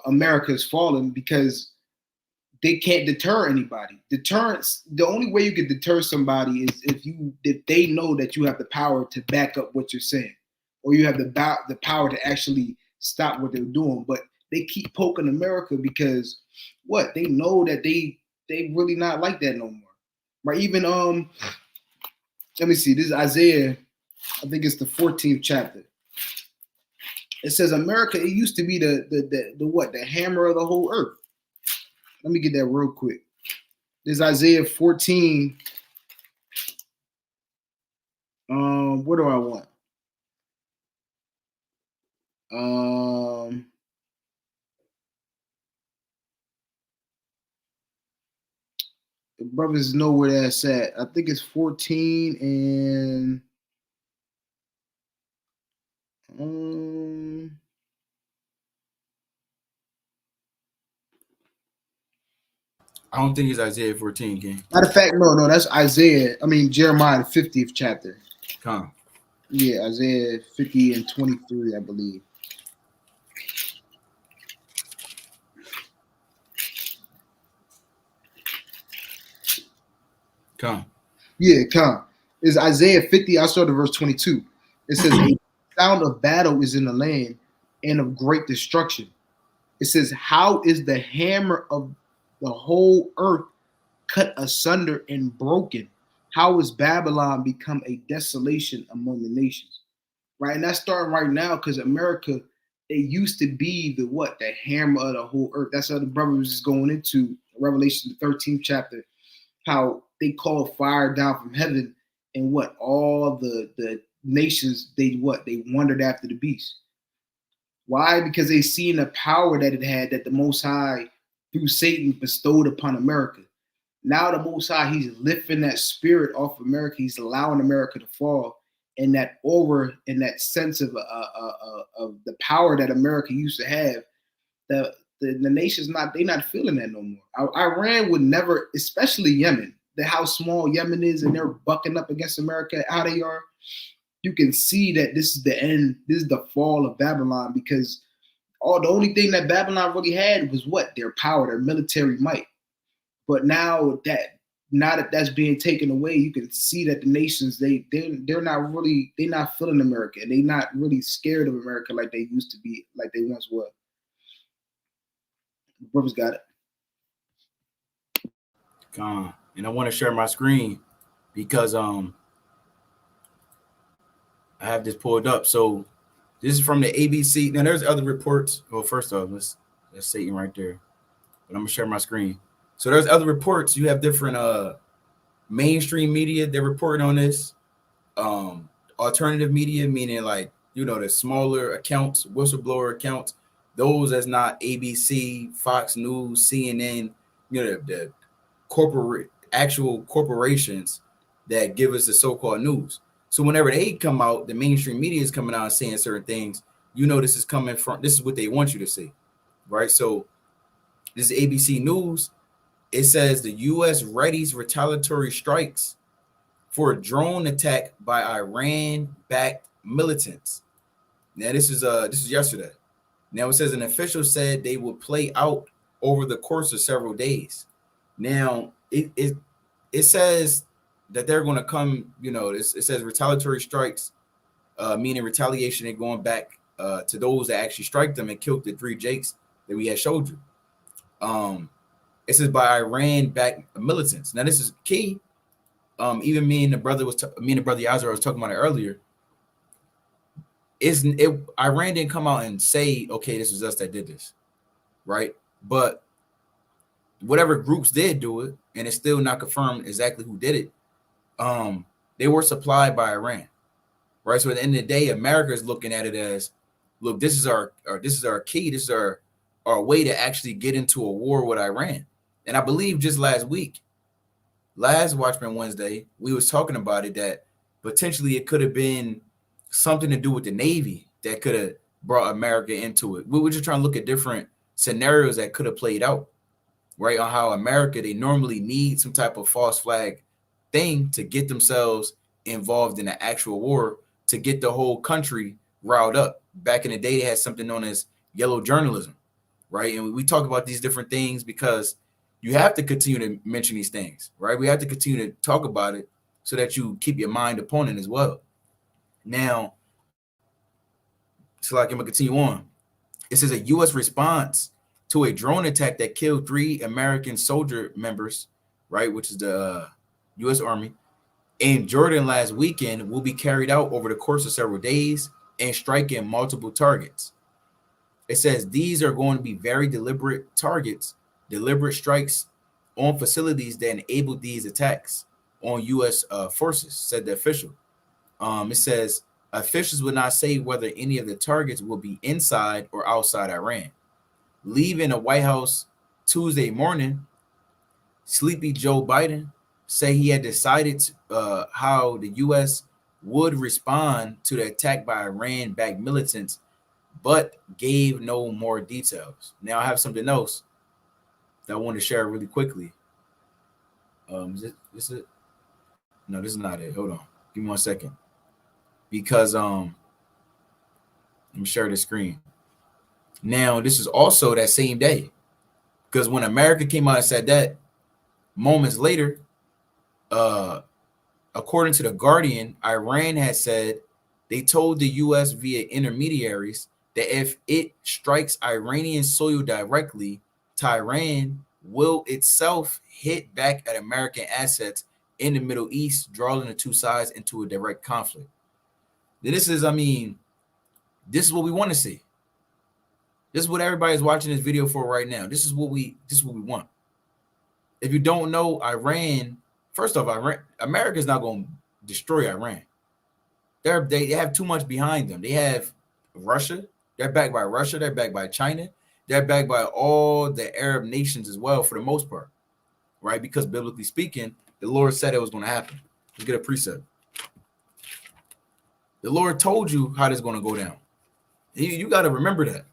America is falling, because they can't deter anybody. Deterrence, the only way you can deter somebody is if they know that you have the power to back up what you're saying, or you have the power to actually stop what they're doing. But they keep poking America because what they know that they really not like that no more, right? Even let me see. This is Isaiah. I think it's the 14th chapter. It says America. It used to be the what? The hammer of the whole earth. Let me get that real quick. This is Isaiah 14. What do I want? The brothers know where that's at. I think it's 14 and I don't think it's Isaiah 14, King. matter of fact, no, that's Isaiah. I mean Jeremiah, the 50th chapter. Come. Yeah, Isaiah 50 and 23, I believe. Come. Yeah, come. It's Isaiah 50. I started verse 22. It says, a sound of battle is in the land and of great destruction. It says, how is the hammer of the whole earth cut asunder and broken? How is Babylon become a desolation among the nations? Right, and that's starting right now because America, it used to be the what? The hammer of the whole earth. That's how the brother was just going into Revelation, the 13th chapter, how they call fire down from heaven, and what all the nations they wondered after the beast. Why? Because they seen the power that it had, that the Most High through Satan bestowed upon America. Now the Most High, he's lifting that spirit off America. He's allowing America to fall, and that aura and that sense of the power that America used to have. The nation's not feeling that no more. Iran would never, especially Yemen, how small Yemen is, and they're bucking up against America, how they are. You can see that this is the end. This is the fall of Babylon, because the only thing that Babylon really had was what? Their power, their military might. But now that that's being taken away, you can see that the nations they're not feeling America, and they're not really scared of America like they used to be, like they once were. Brothers got it. Come. And I want to share my screen because I have this pulled up. So this is from the ABC. Now there's other reports. Well, first off, that's Satan right there. But I'm gonna share my screen. So there's other reports. You have different mainstream media, they're reporting on this. Alternative media, meaning like, the smaller accounts, whistleblower accounts, those that's not ABC, Fox News, CNN, the actual corporations that give us the so-called news. So whenever they come out, the mainstream media is coming out and saying certain things, this is what they want you to see, right? So this is ABC News. It says the U.S. readies retaliatory strikes for a drone attack by Iran-backed militants. Now this is yesterday. Now it says an official said they will play out over the course of several days. Now it says that they're going to come. It says retaliatory strikes, meaning retaliation and going back to those that actually strike them and killed the 3 Jakes that we had showed you. It says by Iran-backed militants. Now this is key. Even me and the brother Yazar was talking about it earlier. Iran didn't come out and say, okay, this was us that did this, right? But whatever groups did do it, and it's still not confirmed exactly who did it. They were supplied by Iran, right? So at the end of the day, America is looking at it as, look, this is our key. This is our way to actually get into a war with Iran. And I believe just last Watchmen Wednesday, we was talking about it, that potentially it could have been something to do with the Navy that could have brought America into it. We were just trying to look at different scenarios that could have played out, right? On how America, they normally need some type of false flag thing to get themselves involved in an actual war, to get the whole country riled up. Back in the day, they had something known as yellow journalism, right? And we talk about these different things because you have to continue to mention these things, right? We have to continue to talk about it so that you keep your mind upon it as well. Now, so like I'm gonna continue on. It says a U.S. response to a drone attack that killed 3 American soldier members, right, which is the U.S. Army, in Jordan last weekend will be carried out over the course of several days and striking multiple targets. It says these are going to be very deliberate targets, deliberate strikes on facilities that enabled these attacks on U.S. Forces, said the official. It says officials would not say whether any of the targets will be inside or outside Iran. Leaving the White House Tuesday morning, Sleepy Joe Biden said he had decided how the U.S. would respond to the attack by Iran-backed militants, but gave no more details. Now I have something else that I want to share really quickly. Is it? No, this is not it. Hold on. Give me 1 second. Because let me share the screen. Now, this is also that same day. Because when America came out and said that, moments later, according to The Guardian, Iran had said they told the U.S. via intermediaries that if it strikes Iranian soil directly, Tehran will itself hit back at American assets in the Middle East, drawing the two sides into a direct conflict. This is, this is what we want to see. This is what everybody's watching this video for right now. This is what we want. If you don't know, Iran, first off, America is not going to destroy Iran. They have too much behind them. They have Russia. They're backed by Russia. They're backed by China. They're backed by all the Arab nations as well, for the most part, right? Because biblically speaking, the Lord said it was going to happen. Let's get a precept. The Lord told you how this is going to go down. You got to remember that.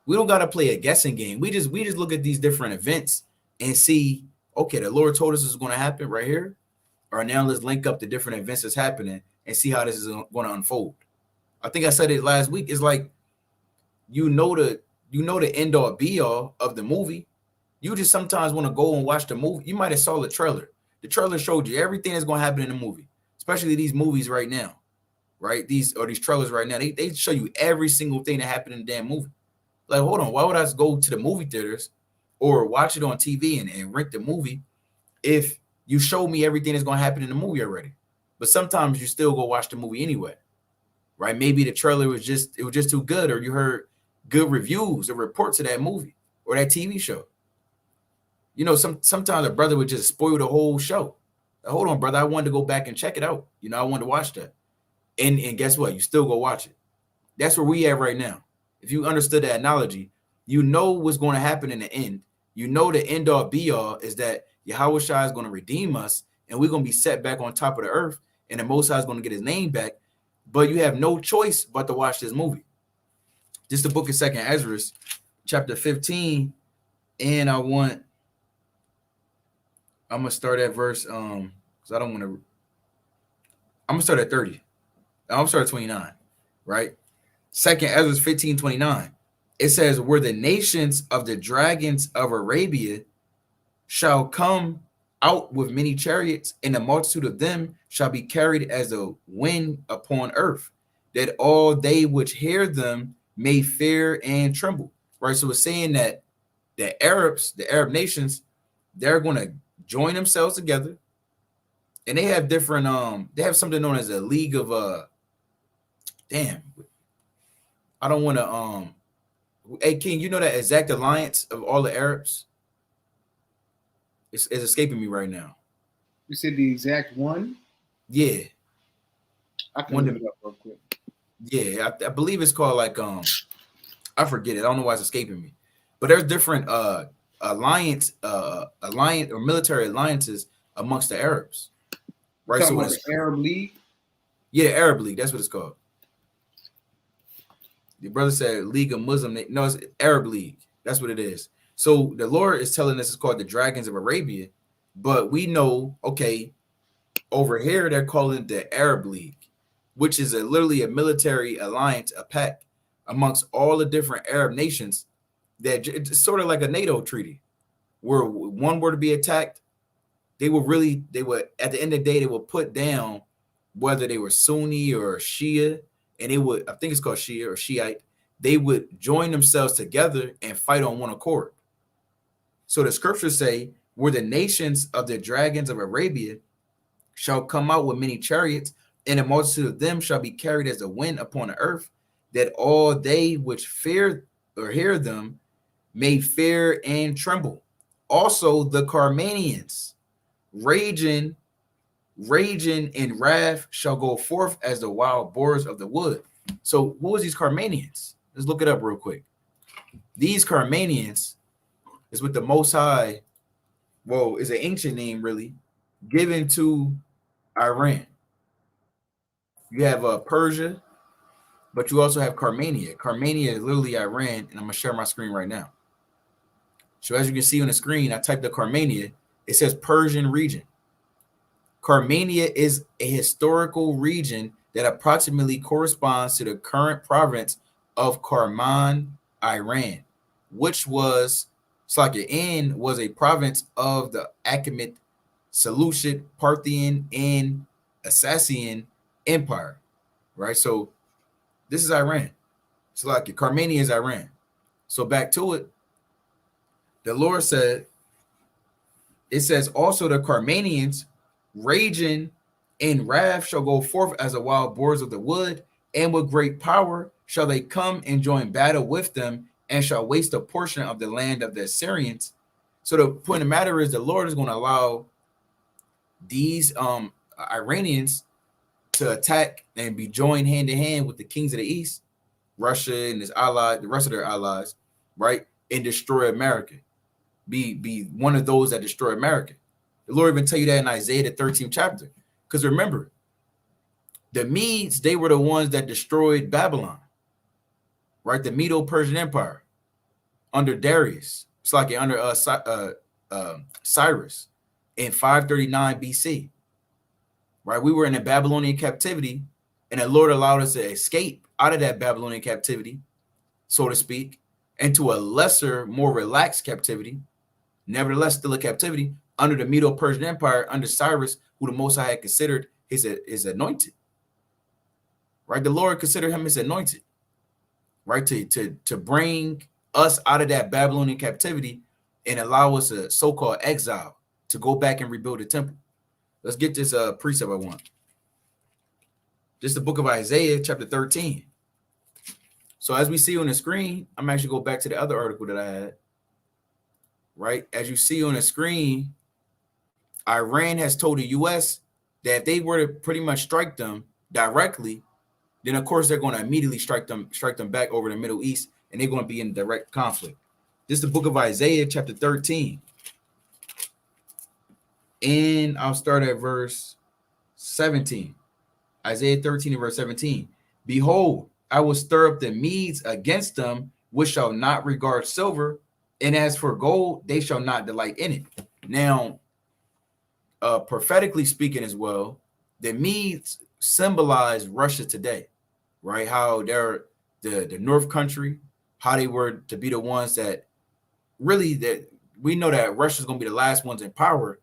We don't got to play a guessing game. We just look at these different events and see, okay, the Lord told us this is going to happen right here. All right, now let's link up the different events that's happening and see how this is going to unfold. I think I said it last week. It's like you know the end all be all of the movie. You just sometimes want to go and watch the movie. You might have saw the trailer. The trailer showed you everything that's going to happen in the movie, especially these movies right now, right? These trailers right now, they show you every single thing that happened in the damn movie. Like, hold on, why would I go to the movie theaters or watch it on TV and rent the movie if you show me everything that's going to happen in the movie already? But sometimes you still go watch the movie anyway, right? Maybe the trailer was just too good, or you heard good reviews or reports of that movie or that TV show. You know, sometimes a brother would just spoil the whole show. Like, hold on, brother, I wanted to go back and check it out. You know, I wanted to watch that. And guess what? You still go watch it. That's where we at right now. If you understood that analogy, you know what's going to happen in the end. You know the end all be all is that Yahweh Shai is going to redeem us, and we're going to be set back on top of the earth, and the Most High is going to get his name back. But you have no choice but to watch this movie. This is the book of 2nd Ezra, chapter 15, and I'm gonna start at verse because I don't want to. I'm gonna start at 30. I'm gonna start at 29, right? 2nd Ezra 15:29. It says, where the nations of the dragons of Arabia shall come out with many chariots, and the multitude of them shall be carried as a wind upon earth, that all they which hear them may fear and tremble. Right. So it's saying that the Arab nations, they're going to join themselves together, and they have different they have something known as a league of I don't want to hey King, you know that exact alliance of all the Arabs? It's escaping me right now. You said the exact one? Yeah. I can look it up real quick. Yeah, I believe it's called like I forget it. I don't know why it's escaping me. But there's different alliance or military alliances amongst the Arabs. Right. So it's the Arab League? Yeah, Arab League, that's what it's called. The brother said League of Muslim. No, it's Arab League. That's what it is. So the Lord is telling us it's called the Dragons of Arabia, but we know, okay, over here they're calling it the Arab League, which is literally a military alliance, a pact amongst all the different Arab nations. That it's sort of like a NATO treaty, where one were to be attacked, they would at the end of the day they would put down whether they were Sunni or Shia, and they would, I think it's called Shia or Shiite, they would join themselves together and fight on one accord. So the scriptures say, where the nations of the dragons of Arabia shall come out with many chariots, and a multitude of them shall be carried as the wind upon the earth, that all they which fear or hear them may fear and tremble. Also the Carmanians, raging in wrath, shall go forth as the wild boars of the wood. So who is these Carmanians? Let's look it up real quick. These Carmanians is with the Most High. Well, is an ancient name really given to Iran. You have Persia, but you also have Carmania. Carmania is literally Iran, and I'm gonna share my screen right now. So as you can see on the screen, I typed the Carmania. It says Persian region. Carmania is a historical region that approximately corresponds to the current province of Karman, Iran, which was Slakia was a province of the Achaemenid, Seleucid, Parthian, and Assassinian Empire, right? So this is Iran. Slakia, Carmania is Iran. So back to it. The Lord said, it says, also the Carmanians raging in wrath shall go forth as the wild boars of the wood, and with great power shall they come and join battle with them, and shall waste a portion of the land of the Assyrians. So the point of the matter is the Lord is going to allow these Iranians to attack and be joined hand in hand with the kings of the East, Russia and his allies, the rest of their allies, right, and destroy America. Be one of those that destroy America. The Lord even tell you that in Isaiah, the 13th chapter. Because remember, the Medes, they were the ones that destroyed Babylon, right? The Medo-Persian Empire under Darius. It's like under Cyrus in 539 BC, right? We were in a Babylonian captivity, and the Lord allowed us to escape out of that Babylonian captivity, so to speak, into a lesser, more relaxed captivity, nevertheless still a captivity, under the Medo-Persian Empire, under Cyrus, who the Most High had considered his anointed, right? The Lord considered him his anointed, right? To bring us out of that Babylonian captivity and allow us a so-called exile to go back and rebuild the temple. Let's get this precept I want. Just the book of Isaiah, chapter 13. So as we see on the screen, I'm actually go back to the other article that I had, right? As you see on the screen, Iran has told the U.S. that if they were to pretty much strike them directly, then of course they're going to immediately strike them back over the Middle East, and they're going to be in direct conflict. This is the book of Isaiah, chapter 13. And I'll start at verse 17. Isaiah 13 and verse 17. Behold, I will stir up the Medes against them, which shall not regard silver, and as for gold, they shall not delight in it. Now, prophetically speaking as well, the Medes symbolize Russia today, right? How they're the North country, how they were to be the ones that really, that we know that Russia's going to be the last ones in power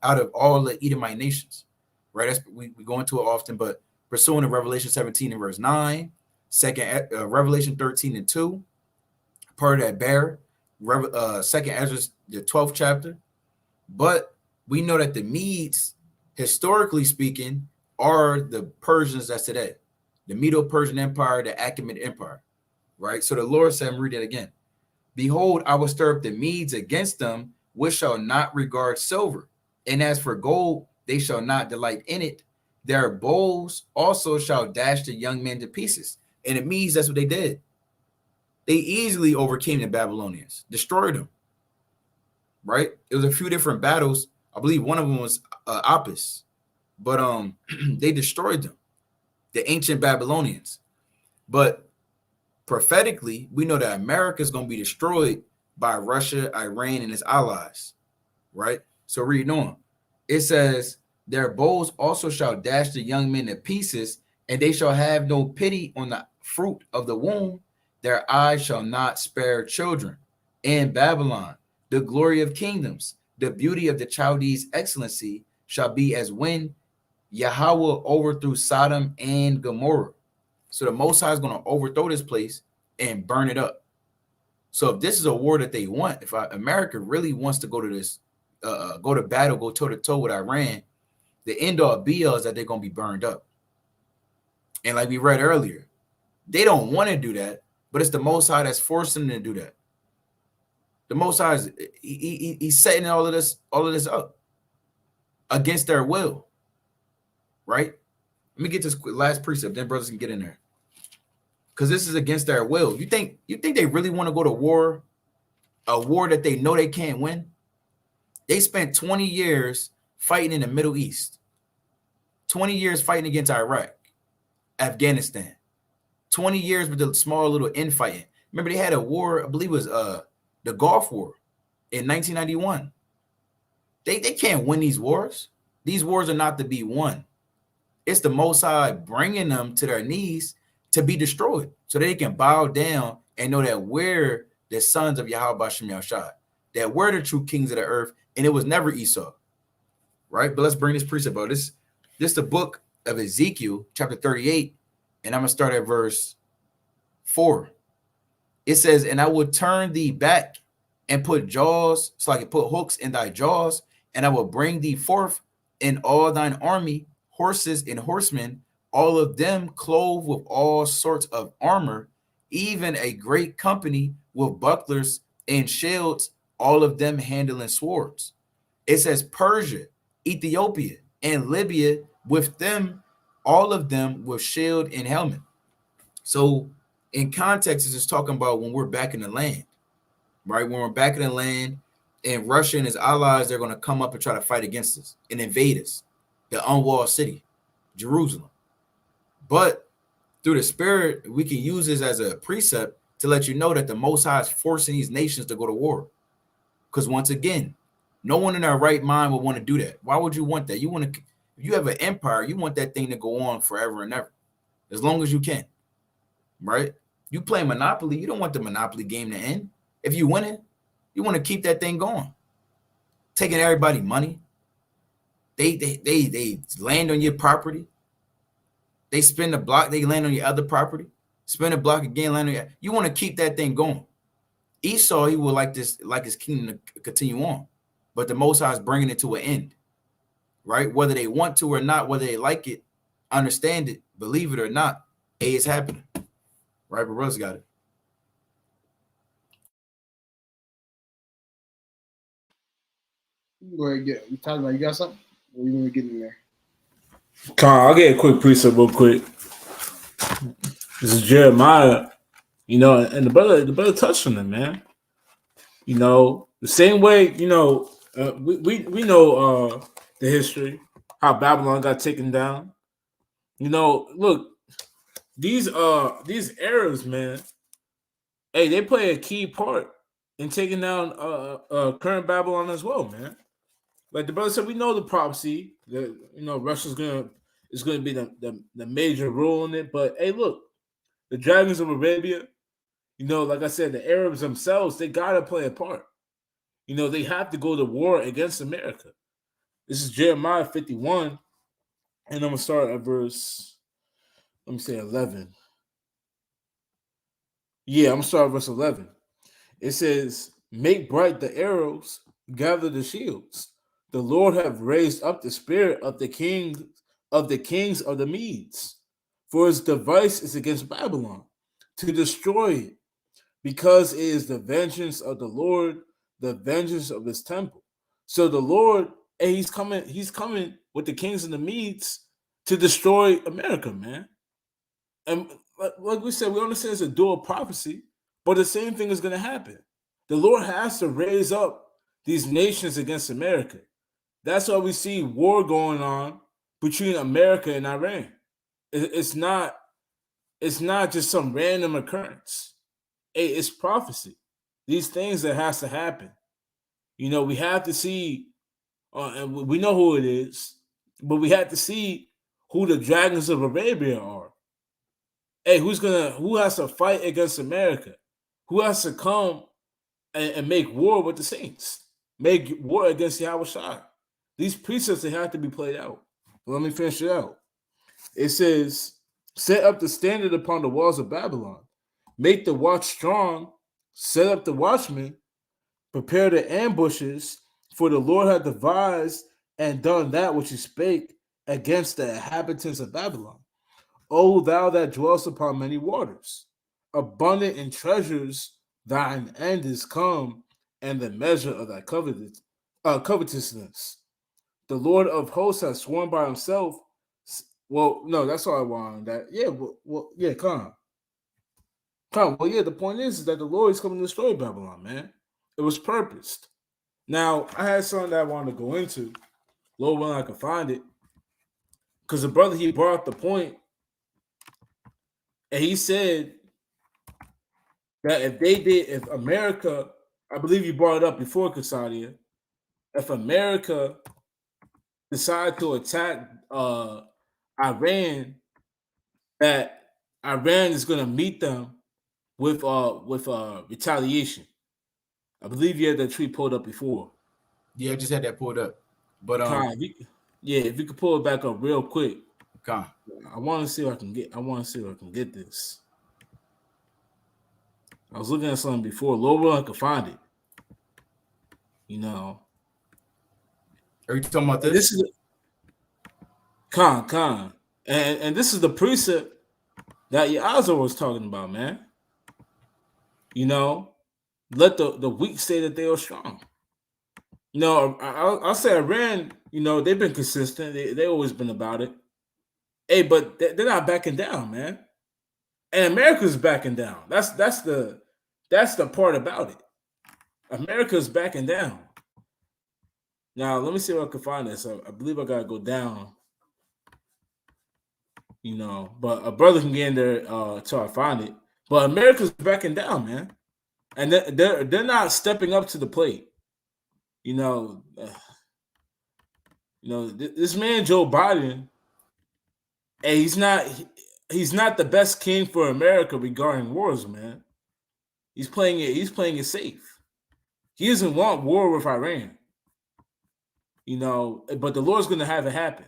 out of all the Edomite nations, right? That's, we go into it often, but pursuing the Revelation 17 and verse 9, Revelation 13 and 2, part of that bear, second Ezra, the 12th chapter. But we know that the Medes, historically speaking, are the Persians that's today, the Medo-Persian Empire, the Achaemenid Empire, right? So the Lord said, read that again. Behold, I will stir up the Medes against them, which shall not regard silver. And as for gold, they shall not delight in it. Their bows also shall dash the young men to pieces. And it means that's what they did. They easily overcame the Babylonians, destroyed them, right? It was a few different battles. I believe one of them was Apis, but they destroyed them, the ancient Babylonians. But prophetically, we know that America is going to be destroyed by Russia, Iran, and its allies, right? So read on. It says, their bows also shall dash the young men to pieces, and they shall have no pity on the fruit of the womb. Their eyes shall not spare children. In Babylon, the glory of kingdoms, the beauty of the Chaldees' excellency shall be as when Yahweh overthrew Sodom and Gomorrah. So the Most High is going to overthrow this place and burn it up. So if this is a war that they want, if America really wants to go to this, go to battle, go toe to toe with Iran, the end all be all is that they're going to be burned up. And like we read earlier, they don't want to do that, but it's the Most High that's forcing them to do that. The Most High is he's setting all of this up against their will, right? Let me get this last precept, then brothers can get in there, because this is against their will. You think they really want to go to war, a war that they know they can't win? They spent 20 years fighting in the Middle East, 20 years fighting against Iraq, Afghanistan, 20 years with the small little infighting. Remember, they had a war, I believe it was the Gulf War in 1991. They can't win these wars. These wars are not to be won. It's the Most High bringing them to their knees to be destroyed so they can bow down and know that we're the sons of Yahweh Bashem Yahushua, that we're the true kings of the earth, and it was never Esau, right? But let's bring this precept out. This is the book of Ezekiel, chapter 38, and I'm going to start at verse 4. It says, and I will turn thee back and put jaws, so I can put hooks in thy jaws, and I will bring thee forth in all thine army, horses and horsemen, all of them clothed with all sorts of armor, even a great company with bucklers and shields, all of them handling swords. It says Persia, Ethiopia, and Libya with them, all of them with shield and helmet. So in context, it's just talking about when we're back in the land, right? When we're back in the land and Russia and his allies, they're going to come up and try to fight against us and invade us, the unwalled city, Jerusalem. But through the Spirit, we can use this as a precept to let you know that the Most High is forcing these nations to go to war. Because once again, no one in their right mind would want to do that. Why would you want that? You want to, if you have an empire, you want that thing to go on forever and ever, as long as you can, right? You play Monopoly, you don't want the Monopoly game to end. If you win it, you want to keep that thing going. Taking everybody's money. They land on your property. They spin the block, they land on your other property. Spin the block again, land on your. You want to keep that thing going. Esau, he would like his kingdom to continue on, but the Most High is bringing it to an end, right? Whether they want to or not, whether they like it, understand it, believe it or not, it's happening, right? But Russ got it. Go ahead, you talking about, you got something? Or you want to get in there? I'll get a quick precept real quick. This is Jeremiah, and the brother touched on it, man. The same way, we know the history, how Babylon got taken down. Look, these Arabs, man, hey, they play a key part in taking down current Babylon as well, man. Like the brother said, we know the prophecy that Russia's is gonna be the major role in it. But hey, look, the dragons of Arabia, like I said, the Arabs themselves, they gotta play a part. They have to go to war against America. This is Jeremiah 51, and I'm gonna start at verse, let me say 11. Yeah, I'm gonna start at verse 11. It says, "Make bright the arrows, gather the shields. The Lord have raised up the spirit of the kings of the Medes, for his device is against Babylon, to destroy it, because it is the vengeance of the Lord, the vengeance of his temple." So the Lord, and he's coming with the kings of the Medes to destroy America, man. And like we said, we understand it's a dual prophecy, but the same thing is going to happen. The Lord has to raise up these nations against America. That's why we see war going on between America and Iran. It's not just some random occurrence. It's prophecy. These things that has to happen. We have to see, and we know who it is, but we have to see who the dragons of Arabia are. Hey, who has to fight against America? Who has to come and make war with the saints? Make war against Yahushua. These precepts, they have to be played out. But let me finish it out. It says, "Set up the standard upon the walls of Babylon, make the watch strong, set up the watchmen, prepare the ambushes, for the Lord hath devised and done that which he spake against the inhabitants of Babylon. O thou that dwellest upon many waters, abundant in treasures, thine end is come, and the measure of thy covetousness. The Lord of hosts has sworn by himself. Well, no, that's all I want. That yeah, yeah, come on. Well, yeah. The point is that the Lord is coming to destroy Babylon, man. It was purposed. Now, I had something that I wanted to go into. Lord willing, I can find it. Because the brother, he brought up the point, and he said that if America, I believe you brought it up before, Kasadia, if America decided to attack Iran, that Iran is going to meet them with retaliation. I believe you had that tweet pulled up before. Yeah, I just had that pulled up. But if you could pull it back up real quick. Con. I want to see if I can get this. I was looking at something before. Lord, I could find it. You know. Are you talking about this? This is Con. And this is the precept that Yazoo was talking about, man. You know, let the weak say that they are strong. You know, I'll say Iran, you know, they've been consistent. They always been about it. Hey, but they're not backing down, man. And America's backing down. That's the part about it. America's backing down. Now, let me see if I can find this. I believe I gotta go down. You know, but a brother can get in there till I find it. But America's backing down, man, and they're not stepping up to the plate. You know, this man Joe Biden, and he's not the best king for America regarding wars, man. He's playing it safe. He doesn't want war with Iran. You know, but the Lord's going to have it happen.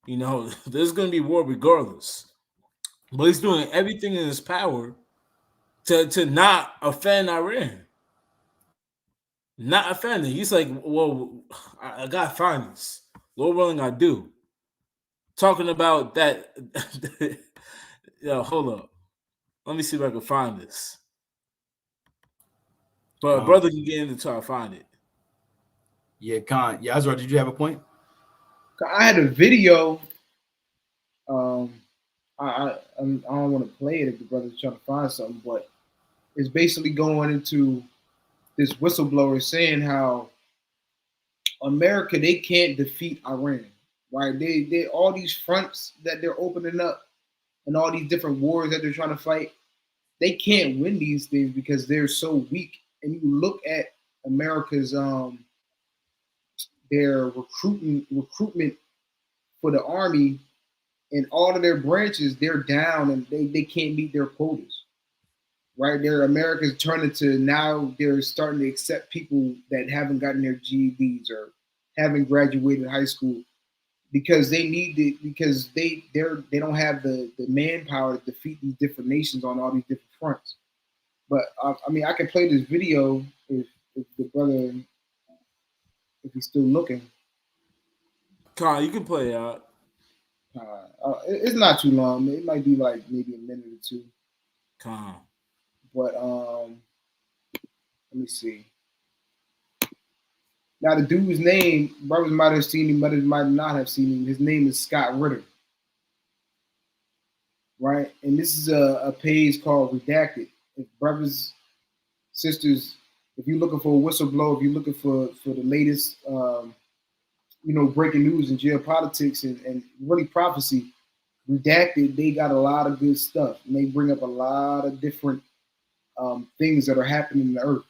You know, there's going to be war regardless. But he's doing everything in his power to not offend Iran. Not offended. He's like, well, I got to find this. Lord willing, I do. Talking about that. Hold up. Let me see if I can find this. But brother can get in to try to find it. Yeah, Con. Yazra, did you have a point? I had a video. I don't want to play it if the brother's trying to find something, but it's basically going into this whistleblower saying how America, they can't defeat Iran, right? They all these fronts that they're opening up and all these different wars that they're trying to fight, they can't win these things because they're so weak. And you look at America's their recruitment for the army, and all of their branches, they're down and they can't meet their quotas. Right? America's turning to now they're starting to accept people that haven't gotten their GEDs or haven't graduated high school because they need because they don't have the manpower to defeat these different nations on all these different fronts. But I mean, I can play this video if the brother, if he's still looking. Con, you can play out. It's not too long. It might be like maybe a minute or two. Con. But let me see. Now the dude's name, brothers might have seen him, others might not have seen him. His name is Scott Ritter. Right? And this is a page called Redacted. If brothers, sisters, if you're looking for a whistleblower, if you're looking for the latest breaking news in geopolitics and really prophecy, Redacted, they got a lot of good stuff. And they bring up a lot of different things that are happening in the earth.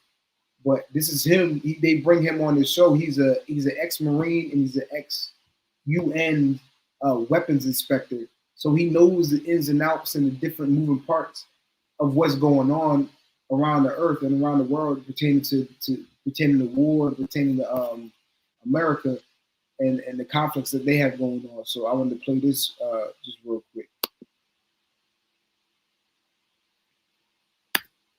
But this is him. They bring him on the show. He's an ex-Marine and he's an ex-UN weapons inspector. So he knows the ins and outs and the different moving parts of what's going on around the earth and around the world pertaining to war, pertaining to America and the conflicts that they have going on. So I wanted to play this just real quick.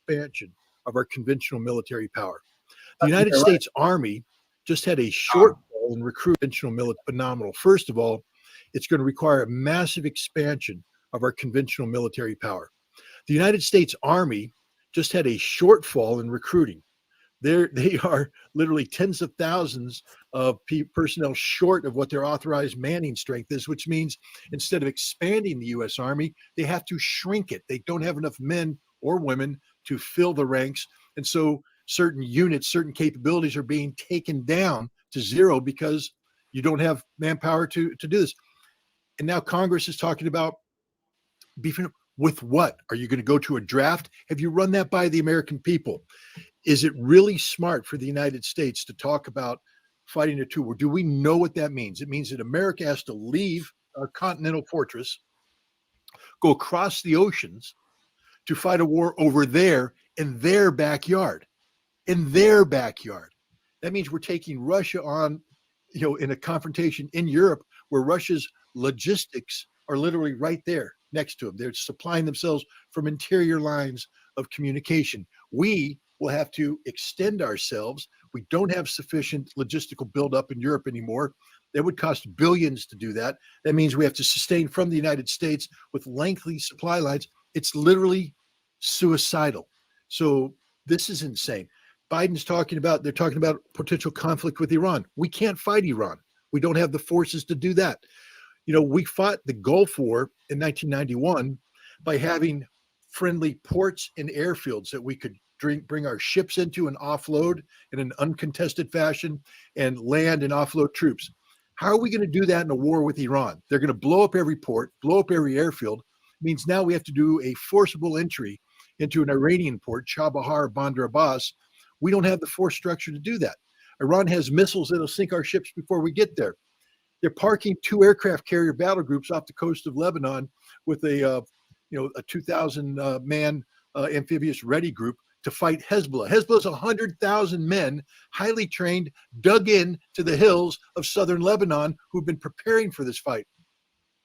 expansion of our conventional military power. The United States Army just had a shortfall in recruiting conventional military. Phenomenal. First of all, it's going to require a massive expansion of our conventional military power. The United States Army just had a shortfall in recruiting. They are literally tens of thousands of personnel short of what their authorized manning strength is, which means instead of expanding the U.S. Army, they have to shrink it. They don't have enough men or women to fill the ranks. And so certain units, certain capabilities are being taken down to zero because you don't have manpower to do this. And now Congress is talking about beefing up with what? Are you going to go to a draft? Have you run that by the American people? Is it really smart for the United States to talk about fighting a two war? Do we know what that means? It means that America has to leave our continental fortress, go across the oceans to fight a war over there in their backyard. In their backyard. That means we're taking Russia on, in a confrontation in Europe where Russia's logistics are literally right there next to them. They're supplying themselves from interior lines of communication. We will have to extend ourselves. We don't have sufficient logistical buildup in Europe anymore. That would cost billions to do that. That means we have to sustain from the United States with lengthy supply lines. It's literally suicidal. So this is insane. Biden's talking about potential conflict with Iran. We can't fight Iran. We don't have the forces to do that. We fought the Gulf War in 1991 by having friendly ports and airfields that we could bring our ships into and offload in an uncontested fashion and land and offload troops. How are we going to do that in a war with Iran? They're going to blow up every port, blow up every airfield. It means now we have to do a forcible entry into an Iranian port, Chabahar, Bandar Abbas. We don't have the force structure to do that. Iran has missiles that'll sink our ships before we get there. They're parking 2 aircraft carrier battle groups off the coast of Lebanon with a 2,000 man amphibious ready group to fight Hezbollah. Hezbollah's 100,000 men, highly trained, dug in to the hills of southern Lebanon who've been preparing for this fight.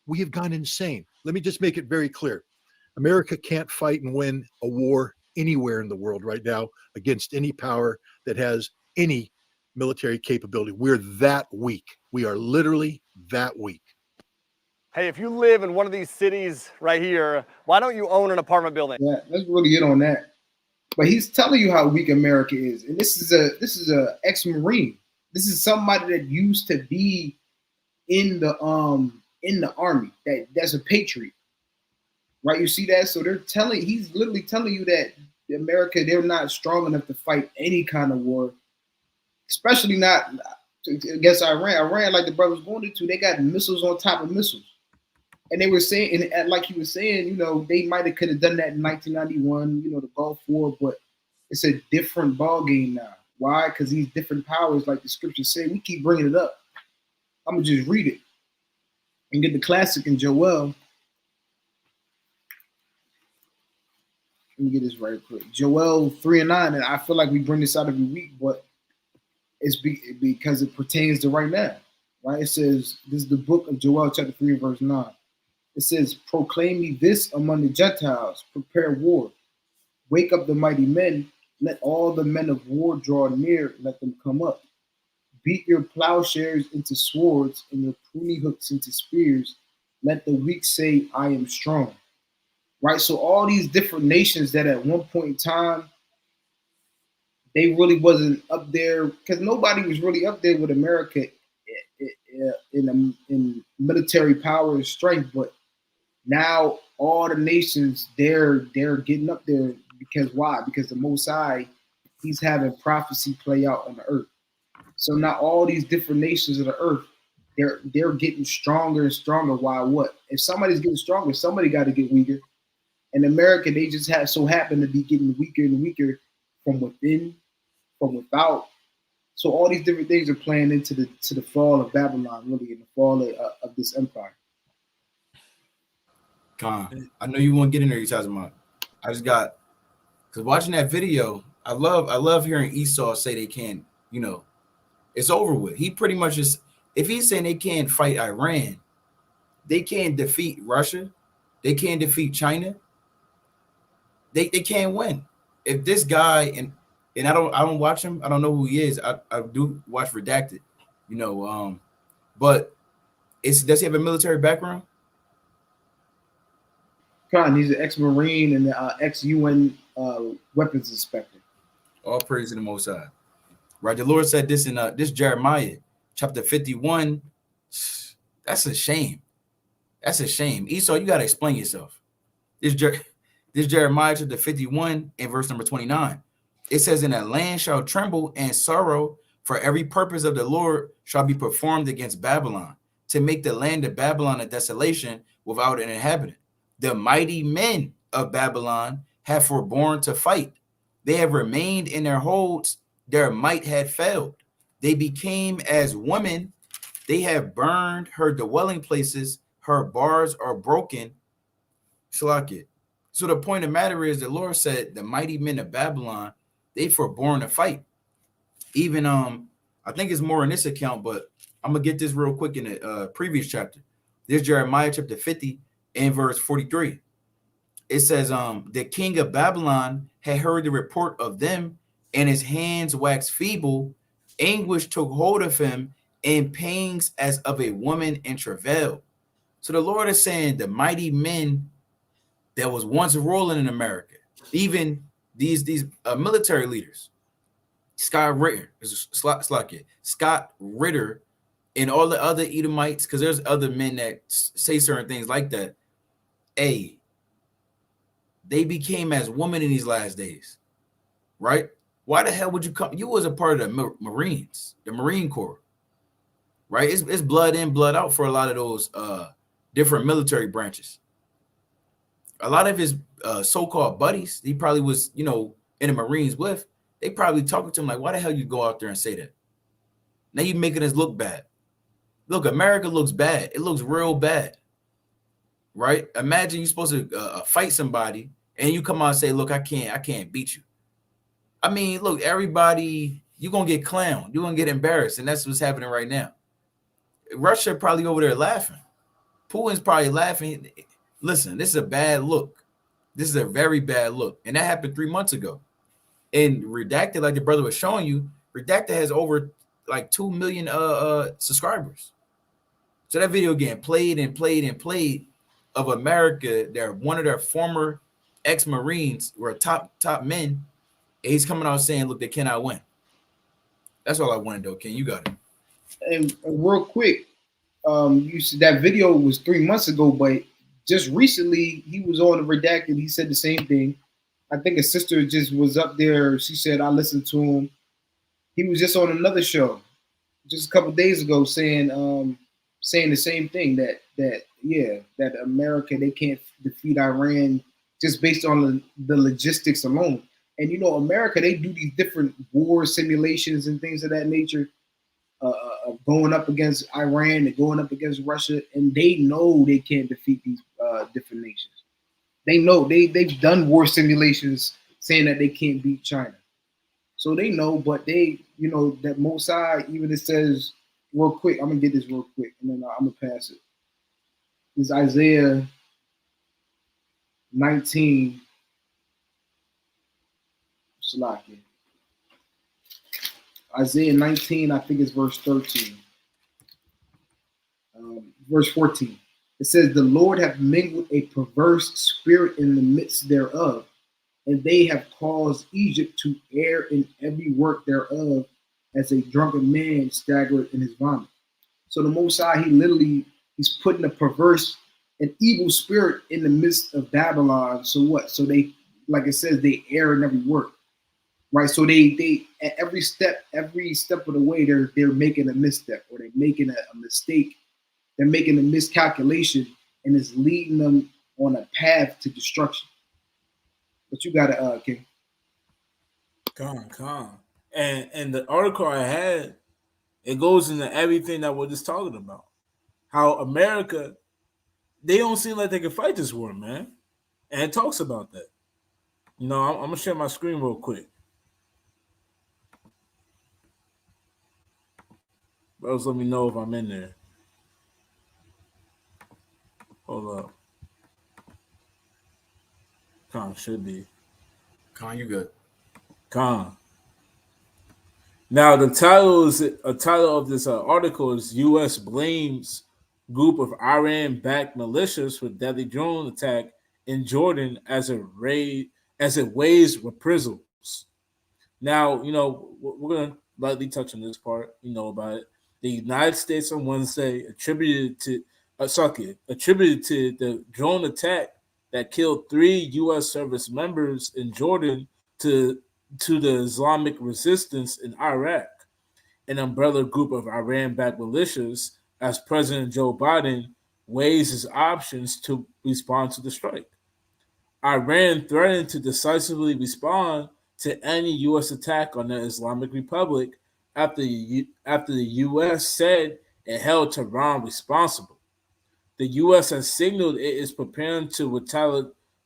We have gone insane. Let me just make it very clear. America can't fight and win a war anywhere in the world right now against any power that has any military capability. We're that weak. We are literally that weak. Hey, if you live in one of these cities right here, why don't you own an apartment building? Yeah, let's really get on that. But he's telling you how weak America is, and this is a ex-Marine. This is somebody that used to be in the army. That's a patriot, right? You see that? So he's literally telling you that America, they're not strong enough to fight any kind of war, especially not against Iran. Iran, like the brothers wanted to, they got missiles on top of missiles. And they were saying, and like he was saying, they might have could have done that in 1991, the Gulf War, but it's a different ball game now. Why? Because these different powers, like the scriptures say, we keep bringing it up. I'm gonna just read it and get the classic in Joel. Let me get this right quick. Joel 3:9, and I feel like we bring this out every week, but it's because it pertains to right now. Right? It says, this is the book of Joel, chapter 3, verse 9. It says, proclaim me this among the Gentiles, prepare war. Wake up the mighty men, let all the men of war draw near, let them come up. Beat your plowshares into swords and your pruning hooks into spears. Let the weak say, I am strong. Right? So all these different nations that at one point in time, they really wasn't up there, because nobody was really up there with America in military power and strength, but now all the nations they're getting up there. Because why? Because the Most High, he's having prophecy play out on the earth. So now all these different nations of the earth, they're getting stronger and stronger. Why? What? If somebody's getting stronger, somebody got to get weaker. In America, they just happen to be getting weaker and weaker from within, from without. So all these different things are playing into the fall of Babylon, really, and the fall of this empire. Con, I know you want to get in there. You talking about? I just got, because watching that video, I love hearing Esau say they can't. It's over with. He pretty much is. If he's saying they can't fight Iran, they can't defeat Russia, they can't defeat China. They can't win. if this guy and I don't watch him, I don't know who he is. I do watch Redacted, but does he have a military background? He's an ex-Marine and ex-UN weapons inspector. All praise to the Most High. Right, the Lord said this in this Jeremiah chapter 51. That's a shame. That's a shame. Esau, you got to explain yourself. This Jeremiah chapter 51 and verse number 29. It says, "And a land shall tremble and sorrow, for every purpose of the Lord shall be performed against Babylon, to make the land of Babylon a desolation without an inhabitant. The mighty men of Babylon have forborne to fight. They have remained in their holds. Their might had failed. They became as women. They have burned her dwelling places. Her bars are broken." Shalakit. So the point of the matter is, the Lord said the mighty men of Babylon, they forborne to fight. Even I think it's more in this account, but I'm gonna get this real quick in the previous chapter. This Jeremiah chapter 50 and verse 43. It says, the king of Babylon had heard the report of them, and his hands waxed feeble. Anguish took hold of him, and pangs as of a woman in travail. So the Lord is saying the mighty men that was once ruling in America, even these military leaders, Scott Ritter, Scott Ritter, and all the other Edomites, because there's other men that say certain things like that. Hey, they became as women in these last days, right? Why the hell would you come? You was a part of the Marines, the Marine Corps, right? It's blood in, blood out for a lot of those different military branches. A lot of his so-called buddies, he probably was, in the Marines with, they probably talking to him like, why the hell you go out there and say that? Now you're making us look bad. Look, America looks bad. It looks real bad, right? Imagine you're supposed to fight somebody and you come out and say, look, I can't beat you. I mean, look, everybody, you're going to get clowned. You're going to get embarrassed. And that's what's happening right now. Russia probably over there laughing. Putin's probably laughing. Listen, this is a bad look. This is a very bad look. And that happened 3 months ago. And Redacted, like the brother was showing you, Redacted has over like 2 million subscribers. So that video getting played and played and played of America. They're one of their former ex-Marines were top men. And he's coming out saying, look, they cannot win. That's all I wanted, though, Ken. You got it. And real quick, you said that video was 3 months ago, but just recently he was on the Redacted. He said the same thing. I think his sister just was up there. She said, I listened to him. He was just on another show just a couple of days ago saying the same thing, that America, they can't defeat Iran just based on the logistics alone. And America, they do these different war simulations and things of that nature, going up against Iran and going up against Russia, and they know they can't defeat these different nations. They know they've done war simulations saying that they can't beat China. So they know, but they, that Mosai, even it says real quick, I'm gonna get this real quick and then I'm gonna pass it. It's Isaiah 19. Salakia. Isaiah 19, I think it's verse 13. Verse 14. It says, the Lord hath mingled a perverse spirit in the midst thereof, and they have caused Egypt to err in every work thereof, as a drunken man staggered in his vomit. So the Most High, he's putting a perverse and evil spirit in the midst of Babylon. So what? So they, like it says, they err in every work, right? So they at every step of the way, they're making a misstep, or they're making a mistake. They're making a miscalculation, and it's leading them on a path to destruction. But you got to, King. Con. And the article I had, it goes into everything that we're just talking about. How America, they don't seem like they can fight this war, man. And it talks about that. I'm going to share my screen real quick. Bros, let me know if I'm in there. Hold up. Con, should be. Con, you good. Con. Now the title is a title of this article is U.S. blames group of Iran-backed militias for deadly drone attack in Jordan as it weighs reprisals. Now, we're going to lightly touch on this part, about it. The United States on Wednesday attributed to the drone attack that killed 3 U.S. service members in Jordan to the Islamic resistance in Iraq, an umbrella group of Iran-backed militias, as President Joe Biden weighs his options to respond to the strike. Iran threatened to decisively respond to any U.S. attack on the Islamic Republic after the U.S. said it held Tehran responsible. The U.S. has signaled it is preparing to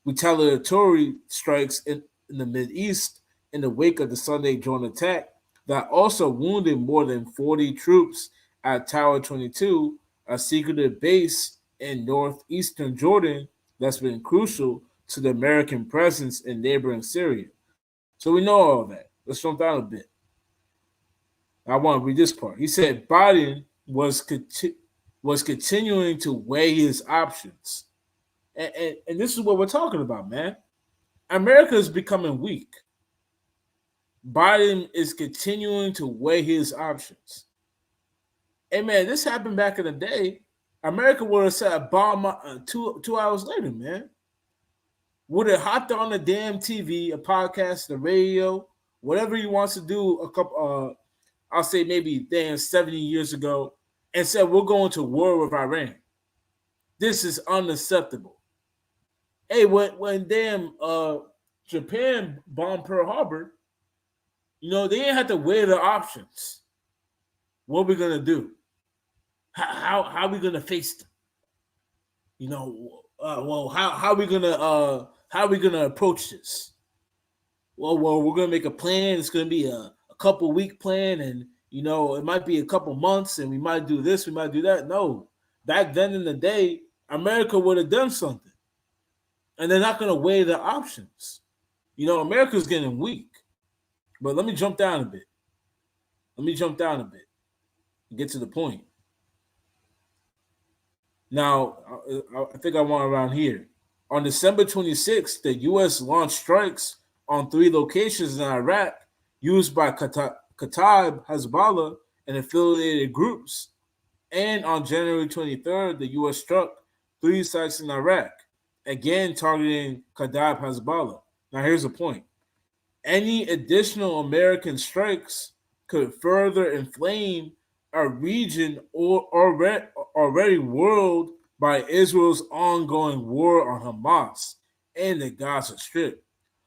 retaliatory strikes in the Mideast in the wake of the Sunday drone attack that also wounded more than 40 troops at Tower 22, a secretive base in northeastern Jordan that's been crucial to the American presence in neighboring Syria. So we know all that. Let's jump down a bit. I want to read this part. He said Biden was continuing to weigh his options. And this is what we're talking about, man. America is becoming weak. Biden is continuing to weigh his options. Hey, man, this happened back in the day. America would have set a bomb 2 hours later, man. Would have hopped on the damn TV, a podcast, the radio, whatever he wants to do I'll say maybe 70 years ago, and said, we're going to war with Iran. This is unacceptable. Hey, when damn Japan bombed Pearl Harbor, they didn't have to weigh the options. What are we going to do? How are we going to face them? How are we gonna approach this? Well, we're gonna make a plan. It's gonna be a couple week plan, and it might be a couple months, and we might do this, we might do that. No, back then in the day, America would have done something, and they're not gonna weigh the options. America's getting weak. But let me jump down a bit. And get to the point. Now, I think I want around here. On December 26th, the U.S. launched strikes on 3 locations in Iraq used by Kataib Hezbollah and affiliated groups. And on January 23rd, the U.S. struck 3 sites in Iraq, again targeting Kataib Hezbollah. Now, here's the point. Any additional American strikes could further inflame a region already whirled by Israel's ongoing war on Hamas and the Gaza Strip.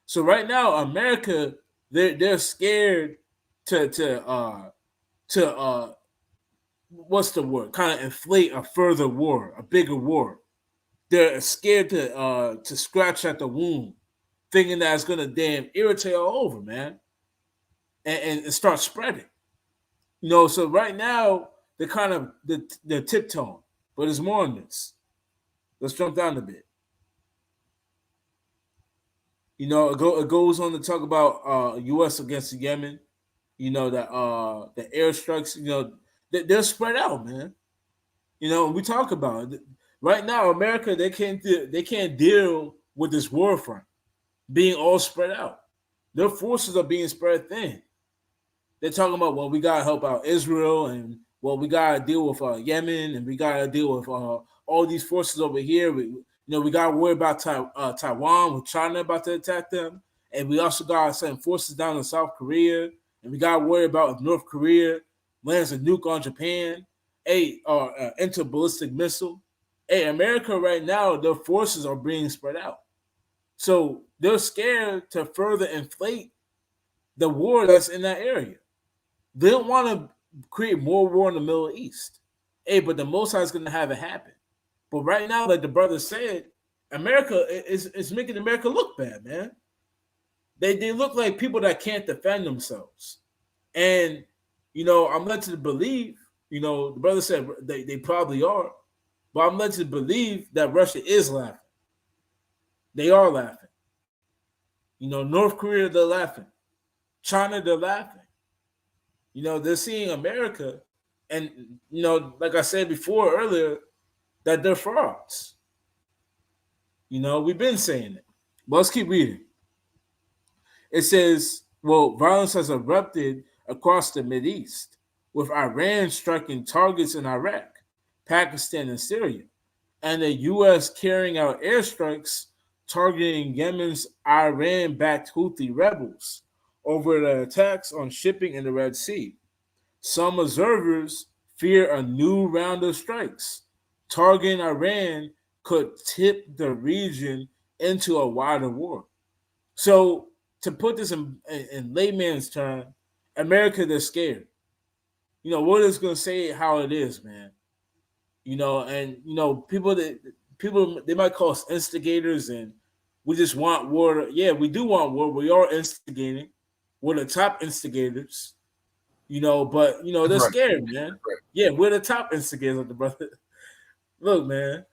So right now, America, they're scared to what's the word? Kind of inflate a further war, a bigger war. They're scared to scratch at the wound, thinking that it's gonna damn irritate all over, man, and start spreading. So right now they're kind of they're tiptoeing, but there's more on this. Let's jump down a bit. It goes on to talk about U.S. against Yemen. That the airstrikes. They're spread out, man. We talk about it. Right now, America they can't deal with this war front being all spread out. Their forces are being spread thin. They're talking about, well, we got to help out Israel, and, well, we got to deal with Yemen, and we got to deal with all these forces over here. We got to worry about Taiwan, with China about to attack them. And we also got to send forces down to South Korea. And we got to worry about if North Korea lands a nuke on Japan, interballistic missile. Hey, America right now, their forces are being spread out. So they're scared to further inflate the war that's in that area. They don't want to create more war in the Middle East. Hey, but the Most High is going to have it happen. But right now, like the brother said, America is making America look bad, man. They look like people that can't defend themselves. And, I'm led to believe, the brother said they probably are, but I'm led to believe that Russia is laughing. They are laughing. North Korea, they're laughing. China, they're laughing. They're seeing America, and like I said before earlier, that they're frauds. We've been saying it. But let's keep reading. It says, violence has erupted across the Mideast, with Iran striking targets in Iraq, Pakistan, and Syria, and the U.S. carrying out airstrikes targeting Yemen's Iran-backed Houthi rebels over the attacks on shipping in the Red Sea. Some observers fear a new round of strikes targeting Iran could tip the region into a wider war. So, to put this in layman's term, America, they're scared. We're just gonna say it how it is, man. And people they might call us instigators, and we just want war. Yeah, we do want war. We are instigating. We're the top instigators. But they're scared, man. Yeah, we're the top instigators of the brother. Look, man.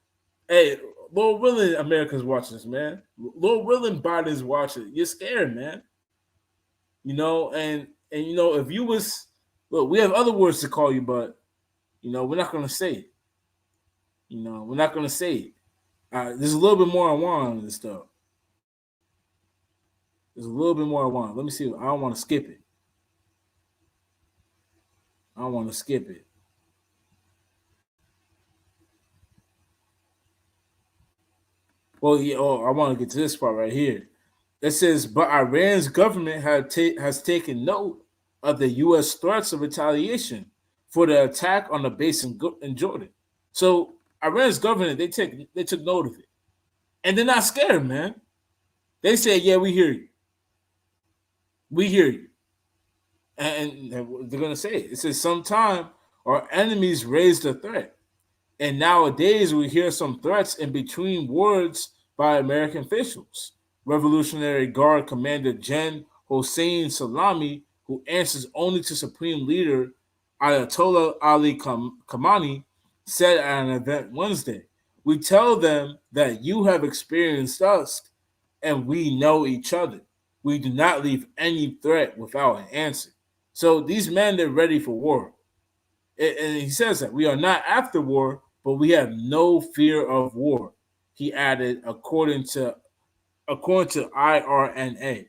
Hey, Lord willing, America's watching this, man. Lord willing, Biden's watching. You're scared, man. And if you was we have other words to call you, but we're not gonna say it. We're not gonna say it. There's a little bit more I want on this stuff. There's a little bit more I want. Let me see. I don't want to skip it. I don't want to skip it. Well, yeah. Oh, I want to get to this part right here. It says, but Iran's government has taken note of the U.S. threats of retaliation for the attack on the base in Jordan. So Iran's government, they took note of it, and they're not scared, man. They say, yeah, we hear you. We hear you. And they're going to say it. It says, sometime our enemies raised a threat. And nowadays we hear some threats in between words by American officials. Revolutionary Guard Commander Gen Hossein Salami, who answers only to Supreme Leader Ayatollah Ali Khamenei, said at an event Wednesday, we tell them that you have experienced us and we know each other. We do not leave any threat without an answer. So these men, they're ready for war. And he says that we are not after war, but we have no fear of war. He added, according to IRNA.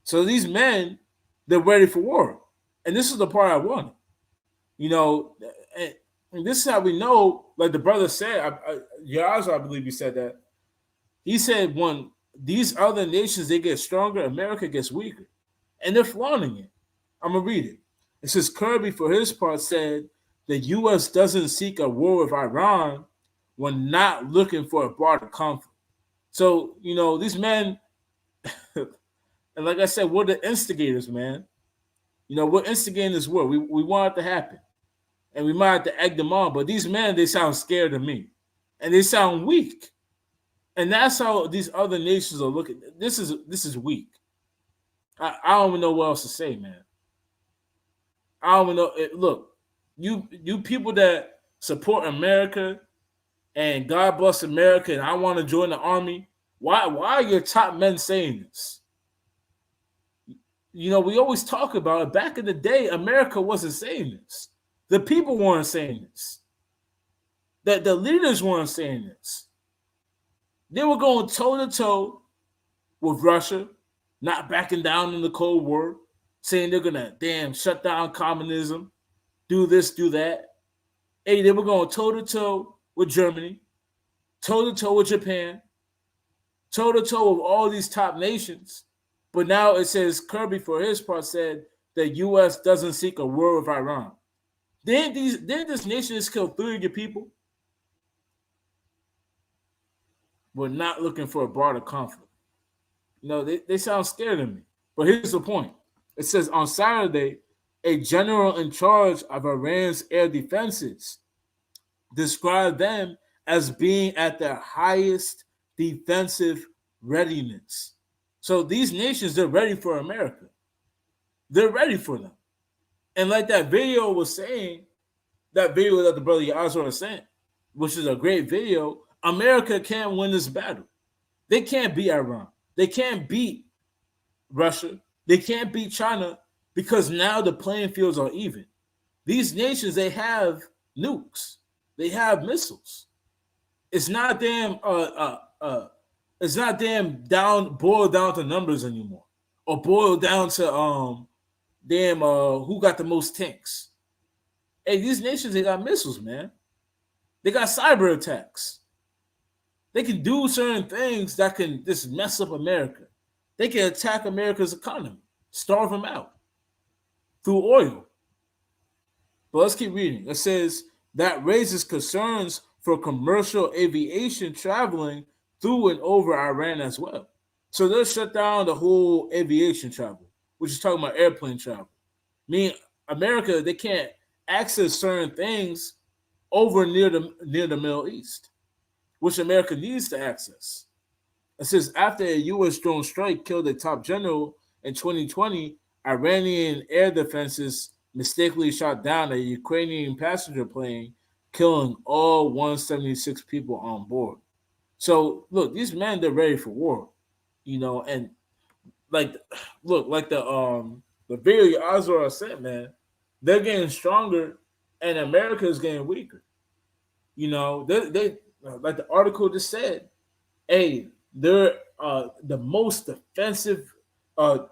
So these men, they're ready for war. And this is the part I wanted. And this is how we know, like the brother said, Yazoo, I believe he said that. He said when these other nations, they get stronger, America gets weaker. And they're flaunting it. I'm going to read it. It says, Kirby, for his part, said the U.S. doesn't seek a war with Iran when not looking for a broader conflict. So, these men, and like I said, we're the instigators, man. We're instigating this war. We want it to happen. And we might have to egg them on, but these men, they sound scared of me. And they sound weak. And that's how these other nations are looking. This is weak. I don't even know what else to say, man. I don't even know. Look, you people that support America and God bless America and I want to join the army, why are your top men saying this? We always talk about it. Back in the day, America wasn't saying this. The people weren't saying this. The leaders weren't saying this. They were going toe-to-toe with Russia, not backing down in the Cold War, saying they're going to shut down communism, do this, do that. Hey, they were going toe-to-toe with Germany, toe-to-toe with Japan, toe-to-toe with all these top nations. But now it says Kirby, for his part, said the U.S. doesn't seek a war with Iran. Didn't this nation just kill 3 of your people? We're not looking for a broader conflict. They sound scared of me. But here's the point. It says on Saturday, a general in charge of Iran's air defenses described them as being at their highest defensive readiness. So these nations, they're ready for America. They're ready for them. And like that video was saying, that video that the brother Yazoo sent, which is a great video, America can't win this battle. They can't beat Iran. They can't beat Russia. They can't beat China because now the playing fields are even. These nations, they have nukes, they have missiles. It's not damn it's not damn down boiled down to numbers anymore, or boiled down to damn who got the most tanks. Hey, these nations, they got missiles, man. They got cyber attacks. They can do certain things that can just mess up America. They can attack America's economy, starve them out through oil. But let's keep reading. It says that raises concerns for commercial aviation traveling through and over Iran as well. So they'll shut down the whole aviation travel, which is talking about airplane travel. Meaning America, they can't access certain things over near the Middle East, which America needs to access. It says after a U.S. drone strike killed a top general in 2020, Iranian air defenses mistakenly shot down a Ukrainian passenger plane, killing all 176 people on board. So look, these men, they're ready for war, and like look, like the video Azra sent, man, they're getting stronger and America is getting weaker. They like the article just said, hey, they're the most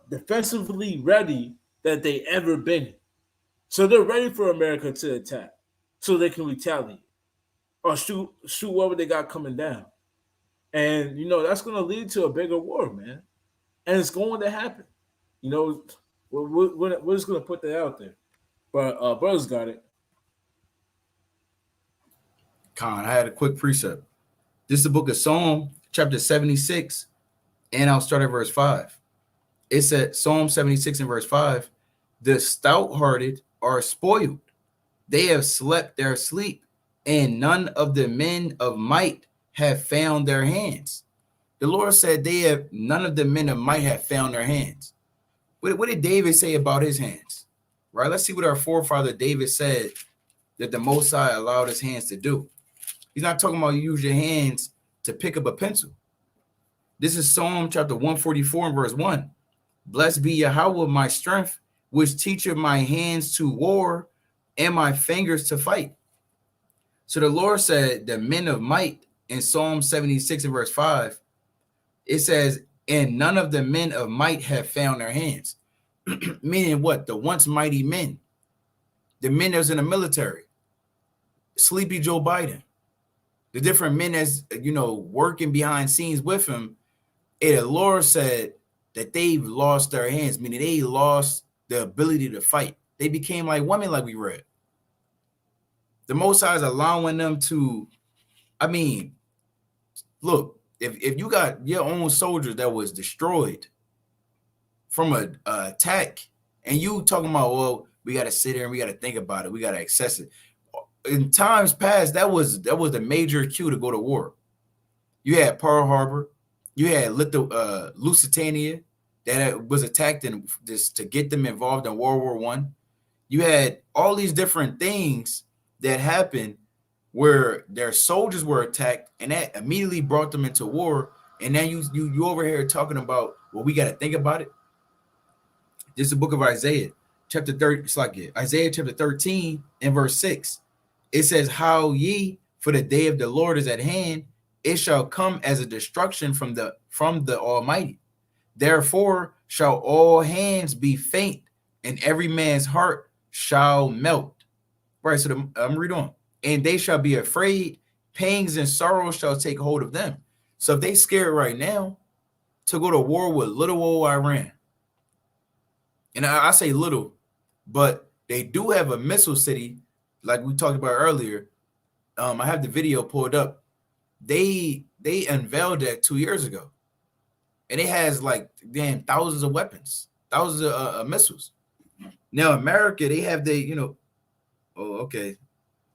defensively ready that they ever been. So they're ready for America to attack, so they can retaliate or shoot whoever they got coming down, and that's going to lead to a bigger war, man, and it's going to happen. We're just going to put that out there, but brothers got it. Con, I had a quick precept. This is the book of Psalm, chapter 76, and I'll start at verse 5. It said, Psalm 76 and verse 5, the stout-hearted are spoiled. They have slept their sleep, and none of the men of might have found their hands. The Lord said none of the men of might have found their hands. What did David say about his hands? Right? Let's see what our forefather David said that the Most High allowed his hands to do. He's not talking about you use your hands to pick up a pencil. This is Psalm chapter 144 and verse 1. Blessed be Yahweh, my strength, which teacheth my hands to war and my fingers to fight. So the Lord said the men of might in Psalm 76 and verse 5, it says, and none of the men of might have found their hands. Meaning what? The once mighty men. The men that was in the military. Sleepy Joe Biden. The different men that's, working behind scenes with him. And the Lord said that they've lost their hands, meaning they lost the ability to fight. They became like women, like we read. The Most High is allowing them to, look, if you got your own soldiers that was destroyed from an attack, and you talking about, well, we got to sit here and we got to think about it, we got to access it. In times past, that was the major cue to go to war. You had Pearl Harbor, you had Lusitania that was attacked and just to get them involved in World War I. You had all these different things that happened where their soldiers were attacked, and that immediately brought them into war. And now you over here talking about, well, we got to think about it. This is the book of Isaiah, chapter 30. It's like it. Isaiah chapter 13 and verse 6. It says, how ye, for the day of the Lord is at hand, it shall come as a destruction from the Almighty. Therefore shall all hands be faint, and every man's heart shall melt. Right, so I'm read on. And they shall be afraid, pangs and sorrows shall take hold of them. So if they scared right now to go to war with little old Iran, and I say little, but they do have a missile city, like we talked about earlier. I have the video pulled up. They unveiled that 2 years ago, and it has like thousands of weapons, thousands of missiles. Now America, they have oh, okay.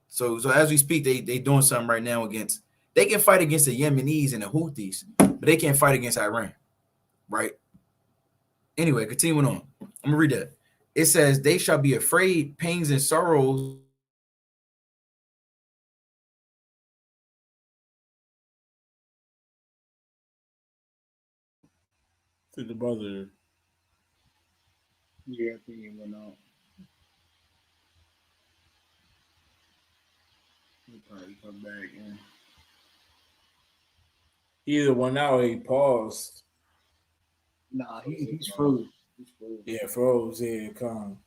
So as we speak, they doing something right now against. They can fight against the Yemenis and the Houthis, but they can't fight against Iran, right? Anyway, continuing on. I'm gonna read that. It says, "They shall be afraid, pangs and sorrows." To the brother. Yeah, I think he went out. He'll probably come back in. He either went out or he paused. Nah, he's froze. He's froze. Yeah, froze. Yeah, come.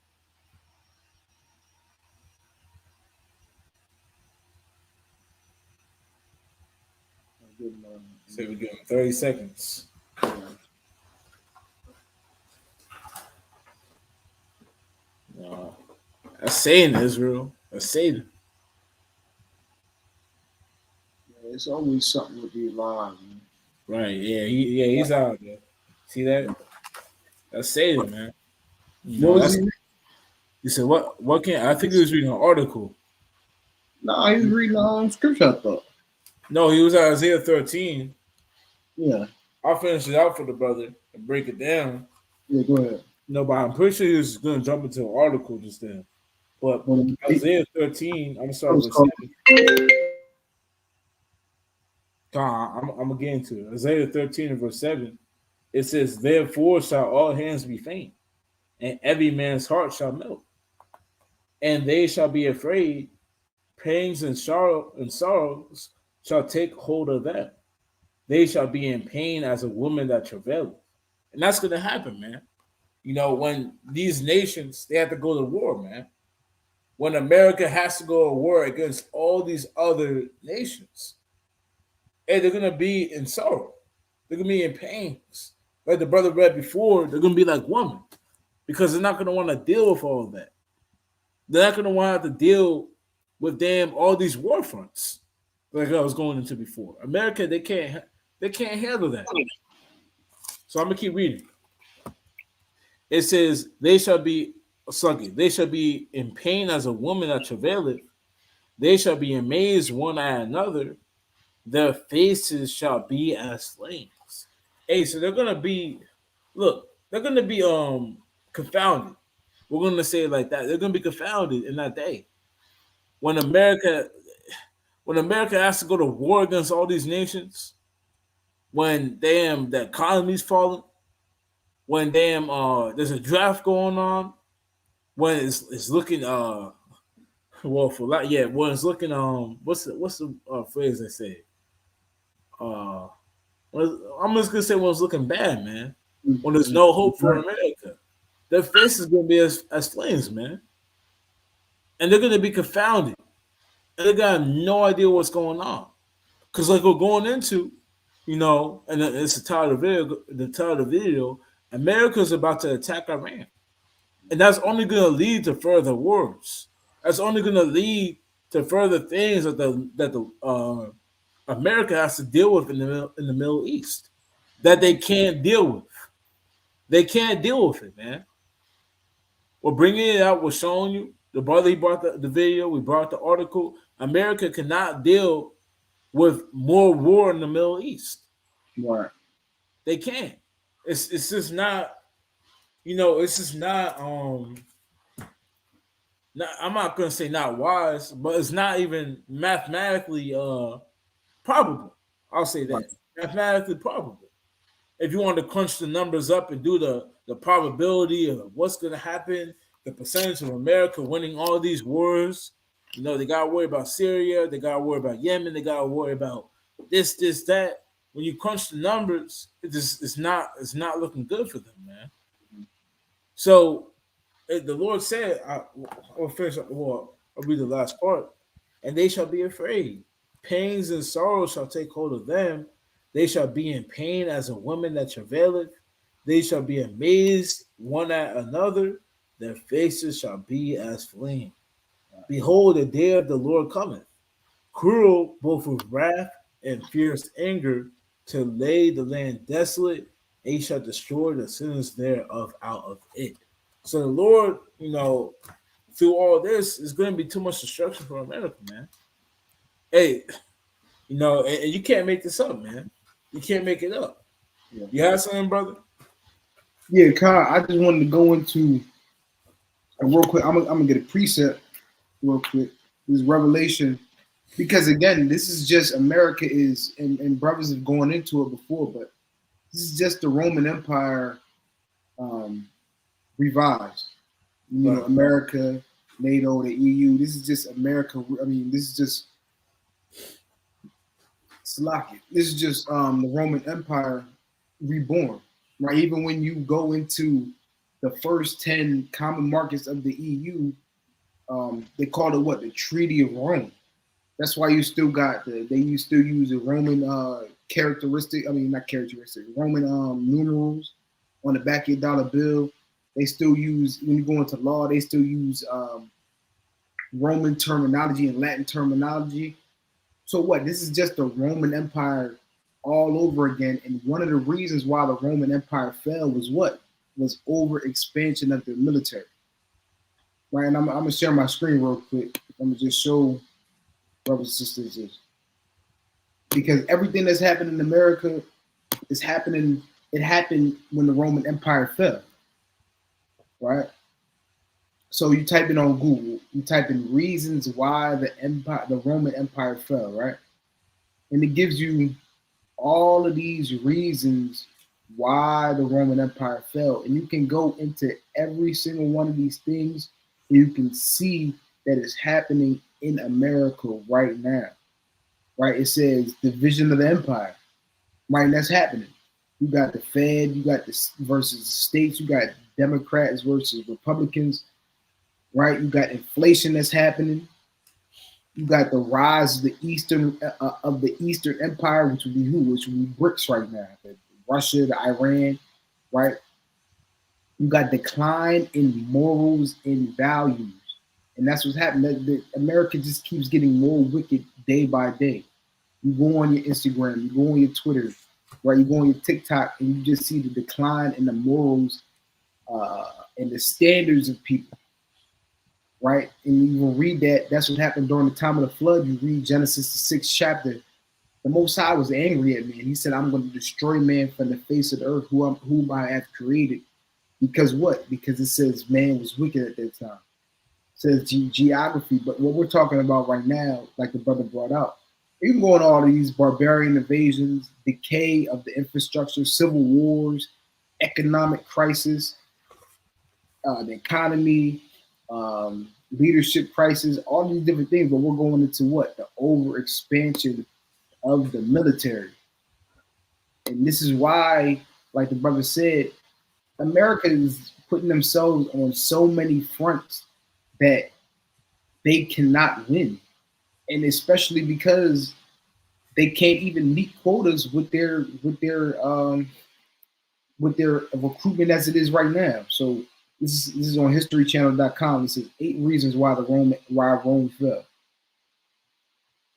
Good enough. So we give him 30 seconds. Yeah. That's Satan, Israel. That's Satan. Yeah, it's always something with these lives, man. Right. Yeah. He's out there. See that? That's Satan, man. You know, What was that's, he? you said what? What can I think he was reading an article? Nah, he was reading scripture, I thought. No, he was at Isaiah 13. Yeah. I'll finish it out for the brother and break it down. Yeah, go ahead. No, but I'm pretty sure he was going to jump into an article just then. But Isaiah 13, I'm sorry, verse 7. I'm going to get into it. Isaiah 13 and verse 7. It says, therefore shall all hands be faint, and every man's heart shall melt. And they shall be afraid, pains and sorrows shall take hold of them. They shall be in pain as a woman that travaileth. And that's going to happen, man. You know, when these nations, they have to go to war, man. When America has to go to war against all these other nations, hey, they're going to be in sorrow. They're going to be in pains. Like the brother read before, they're going to be like women because they're not going to want to deal with all of that. They're not going to want to deal with all these war fronts like I was going into before. America, they can't handle that. So I'm going to keep reading. It says, they shall be in pain as a woman that travaileth. They shall be amazed one at another. Their faces shall be as flames. Hey, so they're gonna be, they're gonna be confounded. We're gonna say it like that. They're gonna be confounded in that day. When America has to go to war against all these nations, when the economy's falling, when there's a draft going on, when it's looking when it's looking what's the phrase I say? I'm just gonna say when it's looking bad, man. When there's no hope for America, their face is gonna be as flames, man. And they're gonna be confounded. And they got no idea what's going on. Cause like we're going into, you know, and it's the title of the video, America's about to attack Iran. And that's only going to lead to further wars. That's only going to lead to further things that America has to deal with in the Middle East that they can't deal with. They can't deal with it, man. We're bringing it out. We're showing you. The brother, he brought the video. We brought the article. America cannot deal with more war in the Middle East. Right. They can't. It's just not. You know, it's just not. I'm not gonna say not wise, but it's not even mathematically probable. I'll say that. Right. Mathematically probable. If you want to crunch the numbers up and do the probability of what's gonna happen, the percentage of America winning all these wars, you know, they gotta worry about Syria, they gotta worry about Yemen, they gotta worry about this, that. When you crunch the numbers, it's not looking good for them, man. So the Lord said, I'll read the last part, and they shall be afraid. Pains and sorrows shall take hold of them. They shall be in pain as a woman that travaileth. They shall be amazed one at another. Their faces shall be as flame. Behold, the day of the Lord cometh, cruel both with wrath and fierce anger, to lay the land desolate. And he shall destroy the sinners thereof out of it. So the Lord, you know, through all this, is going to be too much destruction for America, man. Hey, you know, and you can't make this up, man. You can't make it up. Yeah. You have something, brother? Yeah, Kyle, I just wanted to go into real quick. I'm gonna get a precept real quick. This Revelation, because again, this is just America is, and brothers have gone into it before, but this is just the Roman Empire revised. You know, America, NATO, the EU. This is just America. I mean, this is just Slovakia. This is just the Roman Empire reborn, right? Even when you go into the first 10 common markets of the EU, they call it what? The Treaty of Rome. That's why you still got you still use the Roman characteristic. I mean, not characteristic. Roman numerals on the back of your dollar bill. They still use, when you go into law, they still use Roman terminology and Latin terminology. So what? This is just the Roman Empire all over again. And one of the reasons why the Roman Empire fell was what? Was over expansion of the military. Right, and I'm gonna share my screen real quick. I'm gonna just show brothers and sisters this. Because everything that's happened in America is happening, it happened when the Roman Empire fell. Right? So you type in on Google, you type in reasons why the Roman Empire fell, right? And it gives you all of these reasons why the Roman Empire fell. And you can go into every single one of these things, and you can see that it's happening in America right now. Right? It says division of the empire. Right, and that's happening. You got the Fed, you got this versus the states, you got Democrats versus Republicans, right? You got inflation that's happening. You got the rise of the Eastern Empire, which would be who? Which would be BRICS right now. Russia, the Iran, right? You got decline in morals and values. And that's what's happening. America just keeps getting more wicked day by day. You go on your Instagram, you go on your Twitter, right? You go on your TikTok, and you just see the decline in the morals and the standards of people, right? And you will read that. That's what happened during the time of the flood. You read Genesis, the 6th chapter. The Most High was angry at man. He said, I'm going to destroy man from the face of the earth, whom I have created. Because what? Because it says man was wicked at that time. It says geography. But what we're talking about right now, like the brother brought out, you can go on all of these barbarian invasions, decay of the infrastructure, civil wars, economic crisis, the economy, leadership crisis, all these different things. But we're going into what? The overexpansion of the military. And this is why, like the brother said, America is putting themselves on so many fronts that they cannot win. And especially because they can't even meet quotas with their recruitment as it is right now. So this is on historychannel.com. It says 8 reasons why Rome fell.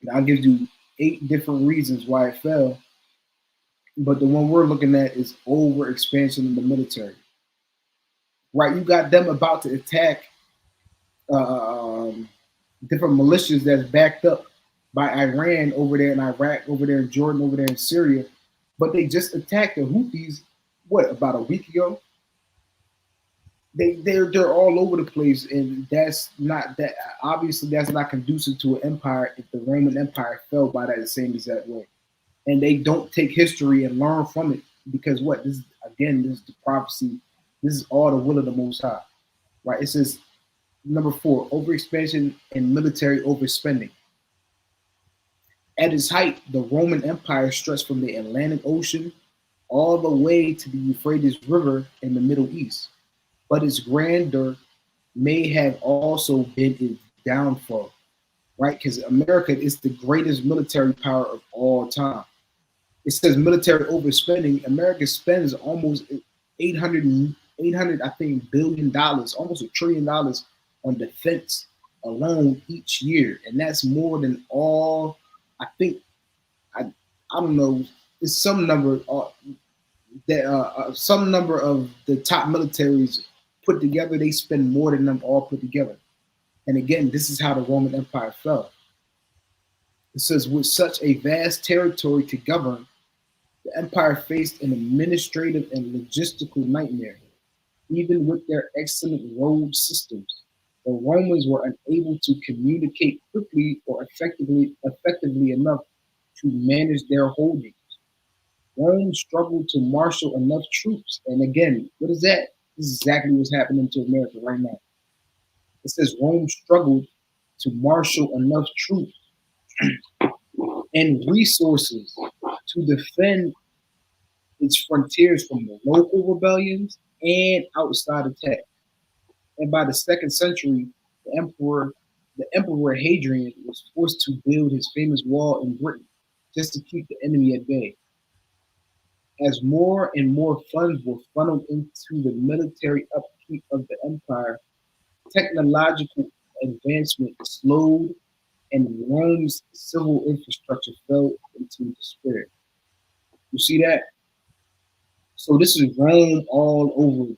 And I'll give you 8 different reasons why it fell. But the one we're looking at is overexpansion in the military. Right, you got them about to attack different militias that's backed up by Iran over there in Iraq, over there in Jordan, over there in Syria. But they just attacked the Houthis, what, about a week ago? They're all over the place, and that's not that. Obviously, that's not conducive to an empire if the Roman Empire fell by that same exact way. And they don't take history and learn from it because what? This is the prophecy. This is all the will of the Most High, right? It says, number 4, overexpansion and military overspending. At its height, the Roman Empire stretched from the Atlantic Ocean all the way to the Euphrates River in the Middle East. But its grandeur may have also been its downfall, right? Because America is the greatest military power of all time. It says military overspending. America spends almost 800 I think $billion, almost $1 trillion on defense alone each year, and that's more than all. I think I don't know. It's some number some number of the top militaries put together. They spend more than them all put together. And again, this is how the Roman Empire fell. It says, with such a vast territory to govern, the empire faced an administrative and logistical nightmare. Even with their excellent road systems, the Romans were unable to communicate quickly or effectively enough to manage their holdings. Rome struggled to marshal enough troops. And again, what is that? This is exactly what's happening to America right now. It says Rome struggled to marshal enough troops and resources to defend its frontiers from the local rebellions and outside attack. And by the second century, the Emperor Hadrian was forced to build his famous wall in Britain just to keep the enemy at bay. As more and more funds were funneled into the military upkeep of the empire, technological advancement slowed and Rome's civil infrastructure fell into despair. You see that? So this is Rome all over again.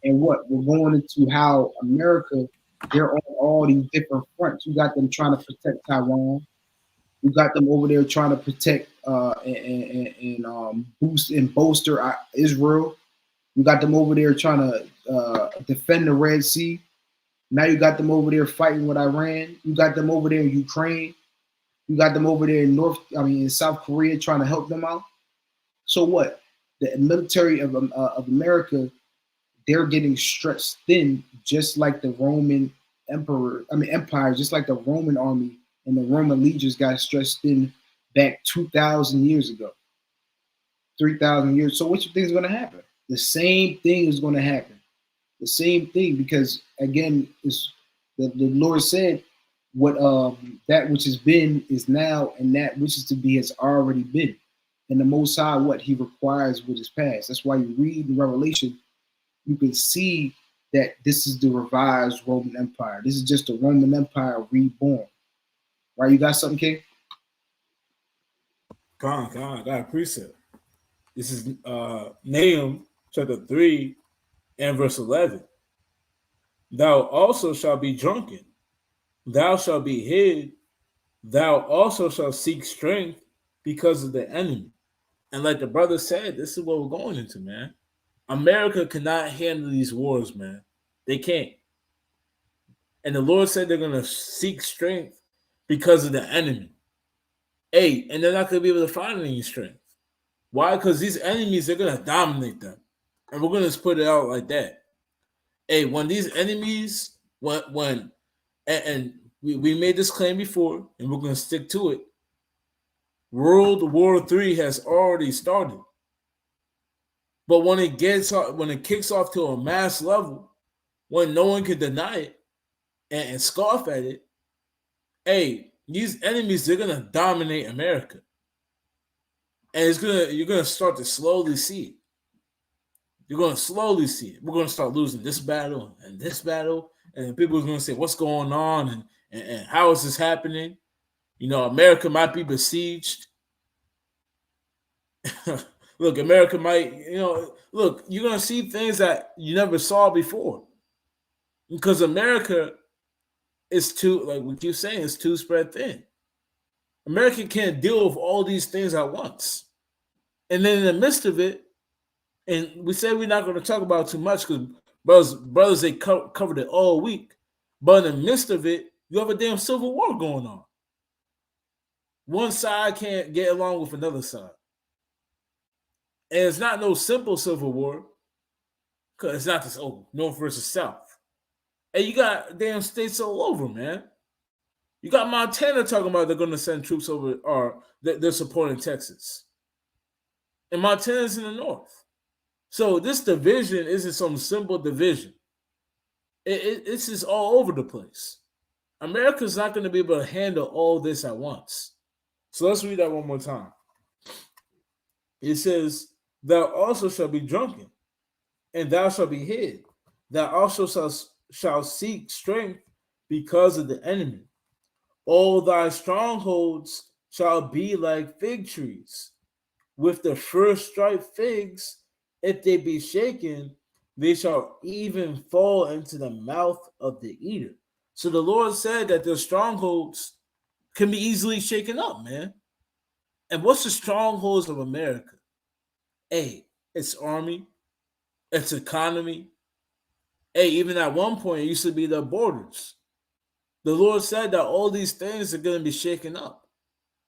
And what? We're going into how America, they're on all these different fronts. You got them trying to protect Taiwan. You got them over there trying to protect and boost and bolster Israel. You got them over there trying to defend the Red Sea. Now you got them over there fighting with Iran. You got them over there in Ukraine. You got them over there in South Korea trying to help them out. So what? The military of America, they're getting stretched thin, just like the Roman empire, just like the Roman army and the Roman legions got stretched thin back 2,000 years ago, 3,000 years. So what you think is going to happen? The same thing is going to happen. The same thing, because again, is the Lord said, what that which has been is now, and that which is to be has already been. And the Most High, what He requires with His past. That's why you read in Revelation, you can see that this is the revised Roman Empire. This is just the Roman Empire reborn. Right? You got something, King? I got a precept. This is Nahum chapter 3 and verse 11. Thou also shalt be drunken, thou shalt be hid, thou also shalt seek strength because of the enemy. And like the brother said, this is what we're going into, man. America cannot handle these wars, man. They can't. And the Lord said they're going to seek strength because of the enemy. Hey, and they're not going to be able to find any strength. Why? Because these enemies, they're going to dominate them. And we're going to just put it out like that. Hey, when these enemies, we made this claim before, and we're going to stick to it. World War III has already started. But when it kicks off to a mass level, when no one can deny it and scoff at it, hey, these enemies, they're gonna dominate America. And you're gonna start to slowly see it. You're gonna slowly see it. We're gonna start losing this battle, and people are gonna say, what's going on and how is this happening? You know, America might be besieged. Look, America might, you're going to see things that you never saw before. Because America is too, like we keep saying, it's too spread thin. America can't deal with all these things at once. And then in the midst of it, and we said we're not going to talk about it too much because brothers, they covered it all week. But in the midst of it, you have a damn civil war going on. One side can't get along with another side. And it's not no simple civil war, because it's not this North versus South. And you got damn states all over, man. You got Montana talking about they're going to send troops over, or they're supporting Texas. And Montana's in the north. So this division isn't some simple division. It's just all over the place. America's not going to be able to handle all this at once. So let's read that one more time. It says, thou also shalt be drunken, and thou shalt be hid. Thou also shalt seek strength because of the enemy. All thy strongholds shall be like fig trees. With the first ripe figs, if they be shaken, they shall even fall into the mouth of the eater. So the Lord said that the strongholds can be easily shaken up, man. And what's the strongholds of America? Hey, its army, its economy. Hey, even at one point, it used to be the borders. The Lord said that all these things are going to be shaken up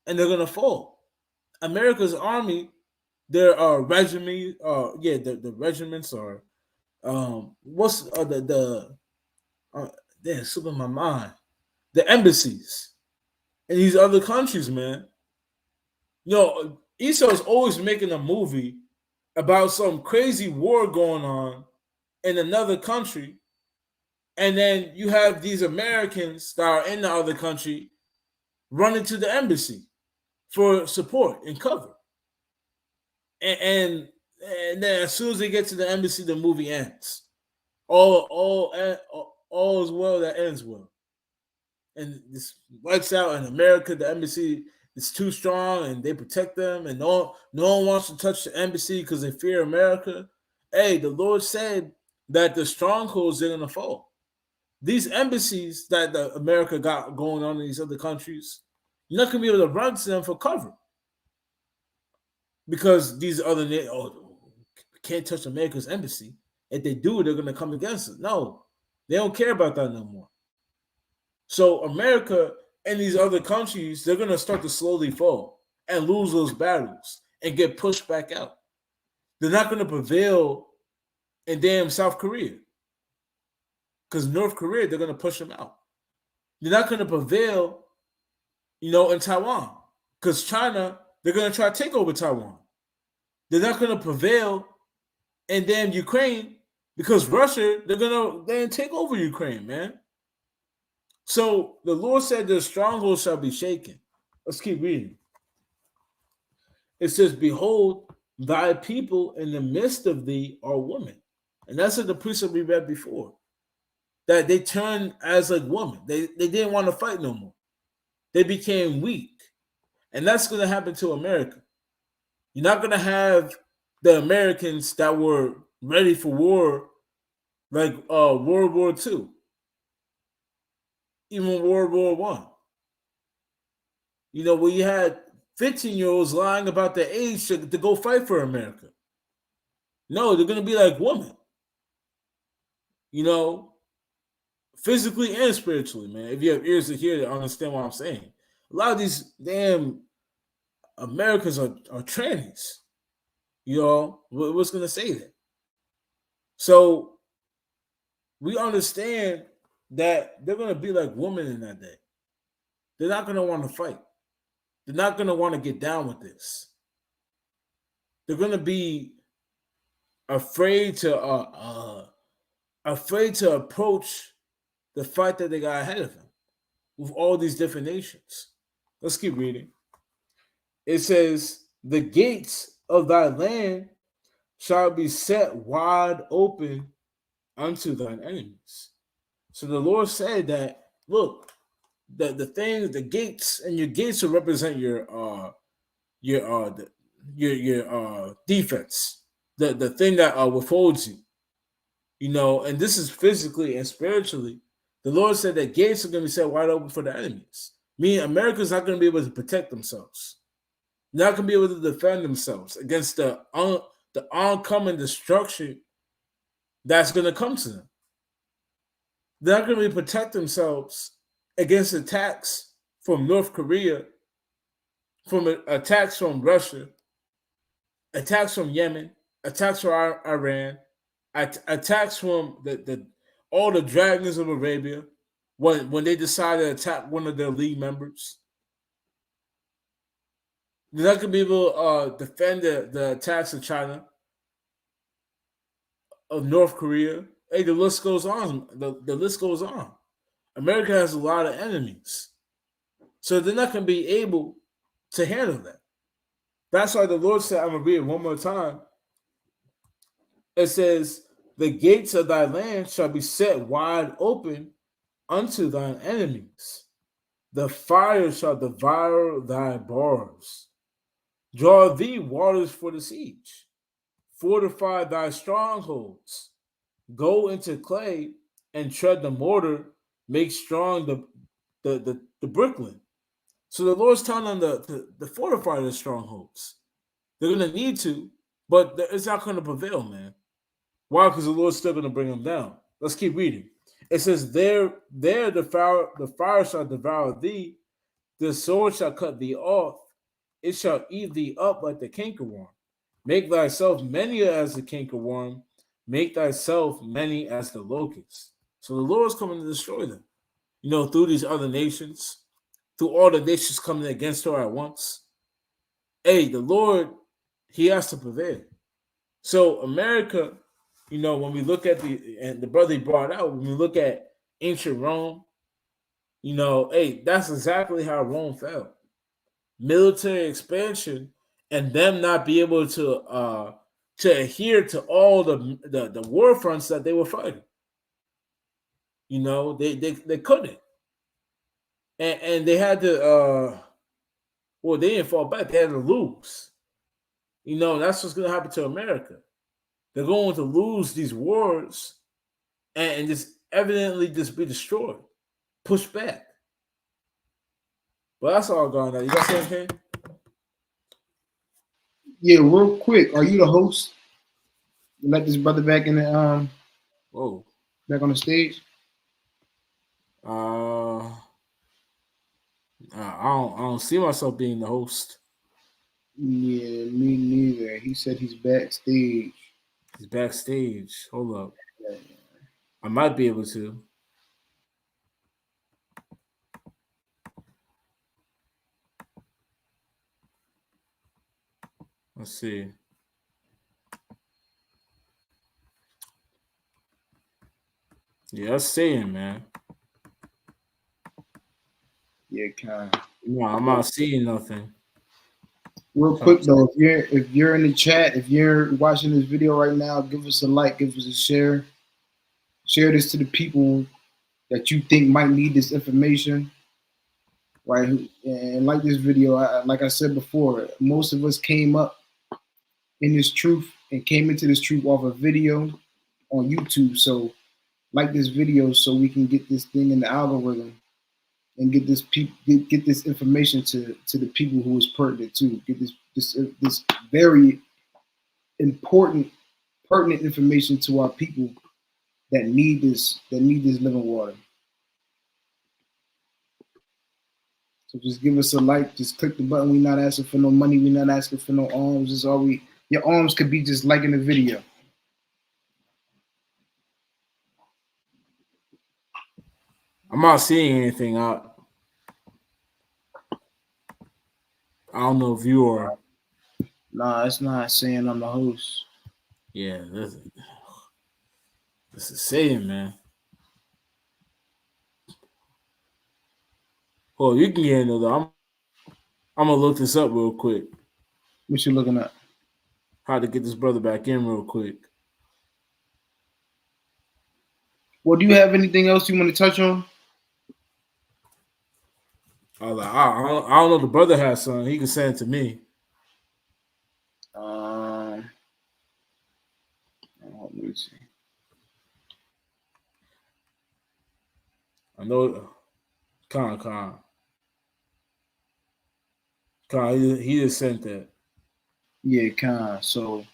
and they're going to fall. America's army, there are regiments, the regiments are What's damn, slipping my mind. The embassies in these other countries, man. You know, Esau is always making a movie about some crazy war going on in another country, and then you have these Americans that are in the other country running to the embassy for support and cover. And then as soon as they get to the embassy, the movie ends. All is well that ends well. And this lights out in America. The embassy is too strong, and they protect them, and no one wants to touch the embassy because they fear America. Hey, the Lord said that the strongholds are gonna fall. These embassies that the America got going on in these other countries, you're not gonna be able to run to them for cover because these other can't touch America's embassy. If they do, they're gonna come against it. No, they don't care about that no more. So America and these other countries, they're gonna start to slowly fall and lose those battles and get pushed back out. They're not gonna prevail in damn South Korea. Because North Korea, they're gonna push them out. They're not gonna prevail, in Taiwan. Because China, they're gonna try to take over Taiwan. They're not gonna prevail in damn Ukraine because Russia, they're gonna then take over Ukraine, man. So the Lord said the stronghold shall be shaken. Let's keep reading. It says, behold, thy people in the midst of thee are women. And that's what the precept we read before. That they turned as like women. They didn't want to fight no more. They became weak. And that's going to happen to America. You're not going to have the Americans that were ready for war like World War II. Even World War I. Where you had 15-year-olds lying about their age to go fight for America. No, they're going to be like women. Physically and spiritually, man. If you have ears to hear to understand what I'm saying. A lot of these damn Americans are trannies. What's going to say that? So we understand that they're going to be like women in that day. They're not going to want to fight. They're not going to want to get down with this. They're going to be afraid to approach the fight that they got ahead of them with all these different nations. Let's keep reading. It says, the gates of thy land shall be set wide open unto thine enemies. So the Lord said that, look, the gates, and your gates will represent your defense, the thing that withholds you, and this is physically and spiritually. The Lord said that gates are going to be set wide open for the enemies. Meaning America's not going to be able to protect themselves. They're not going to be able to defend themselves against the oncoming destruction that's going to come to them. They're not going to be able to protect themselves against attacks from North Korea, from attacks from Russia, attacks from Yemen, attacks from Iran, attacks from all the dragons of Arabia when they decide to attack one of their league members. They're not going to be able to defend the attacks of China, of North Korea. Hey, the list goes on. The list goes on. America has a lot of enemies. So they're not going to be able to handle that. That's why the Lord said, I'm going to read it one more time. It says, the gates of thy land shall be set wide open unto thine enemies. The fire shall devour thy bars. Draw thee waters for the siege. Fortify thy strongholds. Go into clay and tread the mortar. Make strong the brickland. So the Lord's telling them to fortify their strongholds. They're going to need to, but it's not going to prevail, man. Why? Because the Lord's still going to bring them down. Let's keep reading. It says, there the fire shall devour thee, the sword shall cut thee off, it shall eat thee up like the cankerworm. Make thyself many as the cankerworm, make thyself many as the locusts. So the Lord is coming to destroy them, through these other nations, through all the nations coming against her at once. Hey, the Lord, he has to prevail. So America, when we look at the brother he brought out, when we look at ancient Rome, hey, that's exactly how Rome fell. Military expansion and them not be able to adhere to all the war fronts that they were fighting. They couldn't. And they had to they didn't fall back, they had to lose. That's what's gonna happen to America. They're going to lose these wars and just evidently just be destroyed, pushed back. But that's all gone now. You got something? Yeah, real quick. Are you the host? Let this brother back in the Whoa. back on the stage. I don't see myself being the host. Yeah, me neither. He said he's backstage. He's backstage. Hold up. I might be able to. Let's see. Yeah, that's saying, man. Yeah, kind of. No, I'm not seeing nothing. Real quick though, if you're in the chat, if you're watching this video right now, give us a like, give us a share. Share this to the people that you think might need this information, right? And like this video, like I said before, most of us came up in this truth and came into this truth off a video on YouTube. So like this video so we can get this thing in the algorithm and get this get this information to the people who is pertinent to. Get this very important, pertinent information to our people that need this living water. So just give us a like. Just click the button. We're not asking for no money. We're not asking for no arms. This is all we. Your arms could be just liking the video. I'm not seeing anything out. I don't know if you are. Nah, it's not saying I'm the host. Yeah, this is saying, man. Oh, you can get into that. I'm gonna look this up real quick. What you looking at? How to get this brother back in real quick. Well, do you have anything else you want to touch on? I don't know. The brother has something. He can send it to me. Let me see. I know. Con. He just sent that. Yeah, Con. So,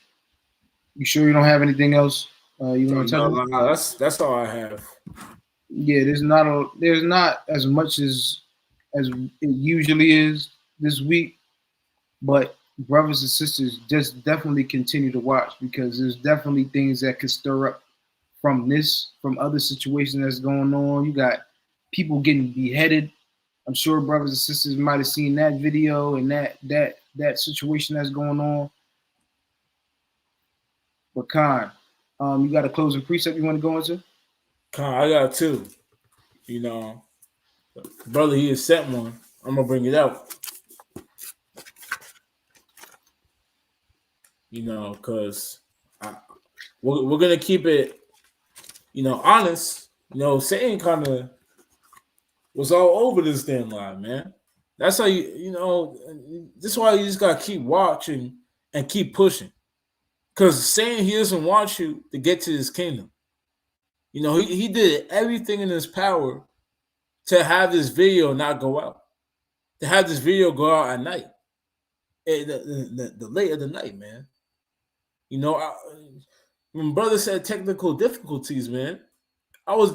you sure you don't have anything else you want to touch on? No, that's all I have. Yeah, there's not as much as it usually is this week, but brothers and sisters, just definitely continue to watch because there's definitely things that could stir up from other situations that's going on. You got people getting beheaded. I'm sure brothers and sisters might have seen that video and that situation that's going on. But Khan, you got a closing precept you want to go into? Con, I got two. Brother, he has sent one. I'm gonna bring it out. Because we're gonna keep it, honest. Satan kind of was all over this damn lie, man. That's how this is why you just gotta keep watching and keep pushing. Because Satan, he doesn't want you to get to his kingdom. He did everything in his power to have this video not go out, to have this video go out at night, the late of the night, man. When brother said technical difficulties, man, I was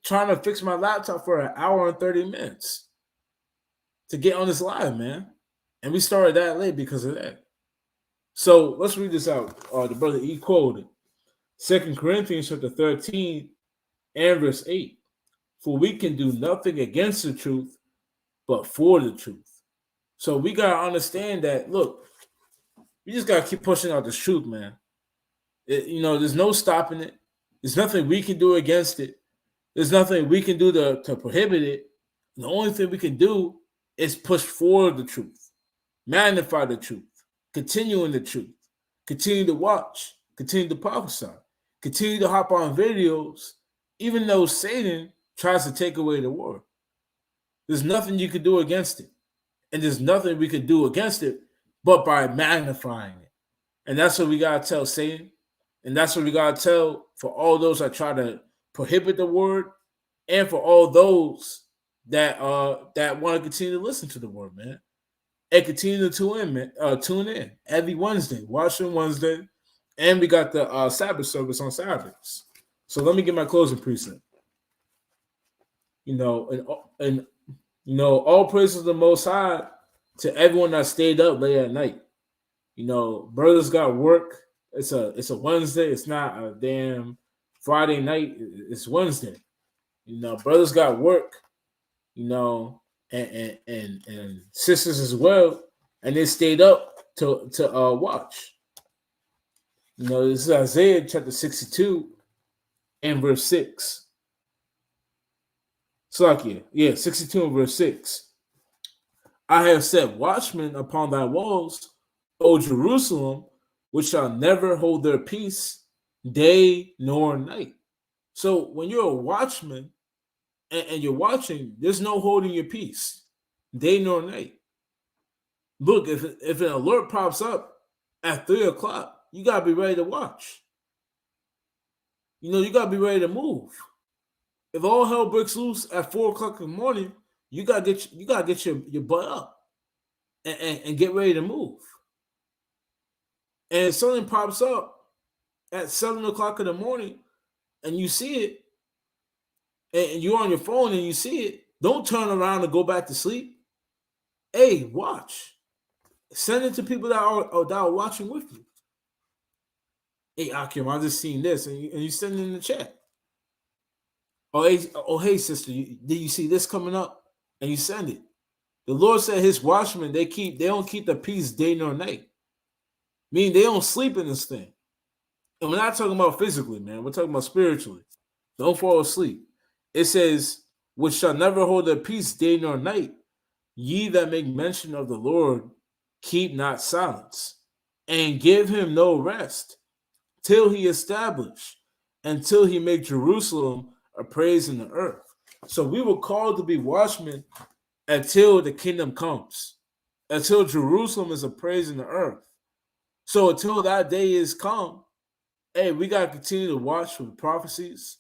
trying to fix my laptop for an hour and 30 minutes to get on this live, man. And we started that late because of that. So let's read this out. The brother, he quoted. 2 Corinthians chapter 13 and verse 8. For we can do nothing against the truth, but for the truth. So we got to understand that, look, we just got to keep pushing out this truth, man. There's no stopping it. There's nothing we can do against it. There's nothing we can do to prohibit it. The only thing we can do is push forward the truth, magnify the truth, continue in the truth, continue to watch, continue to prophesy, continue to hop on videos, even though Satan tries to take away the word. There's nothing you can do against it. And there's nothing we can do against it but by magnifying it. And that's what we got to tell Satan. And that's what we got to tell for all those that try to prohibit the word, and for all those that want to continue to listen to the word, man. And continue to tune in every Wednesday, Watchmen Wednesday. And we got the Sabbath service on Saturdays. So let me get my closing precept. All praises to the Most High to everyone that stayed up late at night. Brothers got work. It's a Wednesday. It's not a damn Friday night. It's Wednesday. Brothers got work. And sisters as well, and they stayed up to watch. This is Isaiah chapter 62 and verse 6. Slakia, 62 and verse 6. I have set watchmen upon thy walls, O Jerusalem, which shall never hold their peace, day nor night. So when you're a watchman and you're watching, there's no holding your peace, day nor night. Look, if an alert pops up at 3 o'clock, you gotta be ready to watch. You gotta be ready to move. If all hell breaks loose at 4 o'clock in the morning, you gotta get your butt up and get ready to move. And if something pops up at 7 o'clock in the morning and you see it, and you're on your phone and you see it, don't turn around and go back to sleep. Hey, watch. Send it to people that are watching with you. Hey, Akim, I just seen this, and you send it in the chat. Hey, sister, did you see this coming up? And you send it. The Lord said His watchmen, they don't keep the peace day nor night. Meaning they don't sleep in this thing. And we're not talking about physically, man. We're talking about spiritually. Don't fall asleep. It says, which shall never hold their peace day nor night. Ye that make mention of the Lord, keep not silence, and give Him no rest, till He establish, until He make Jerusalem a praise in the earth. So we were called to be watchmen until the kingdom comes, until Jerusalem is a praise in the earth. So until that day is come, hey, we got to continue to watch for prophecies,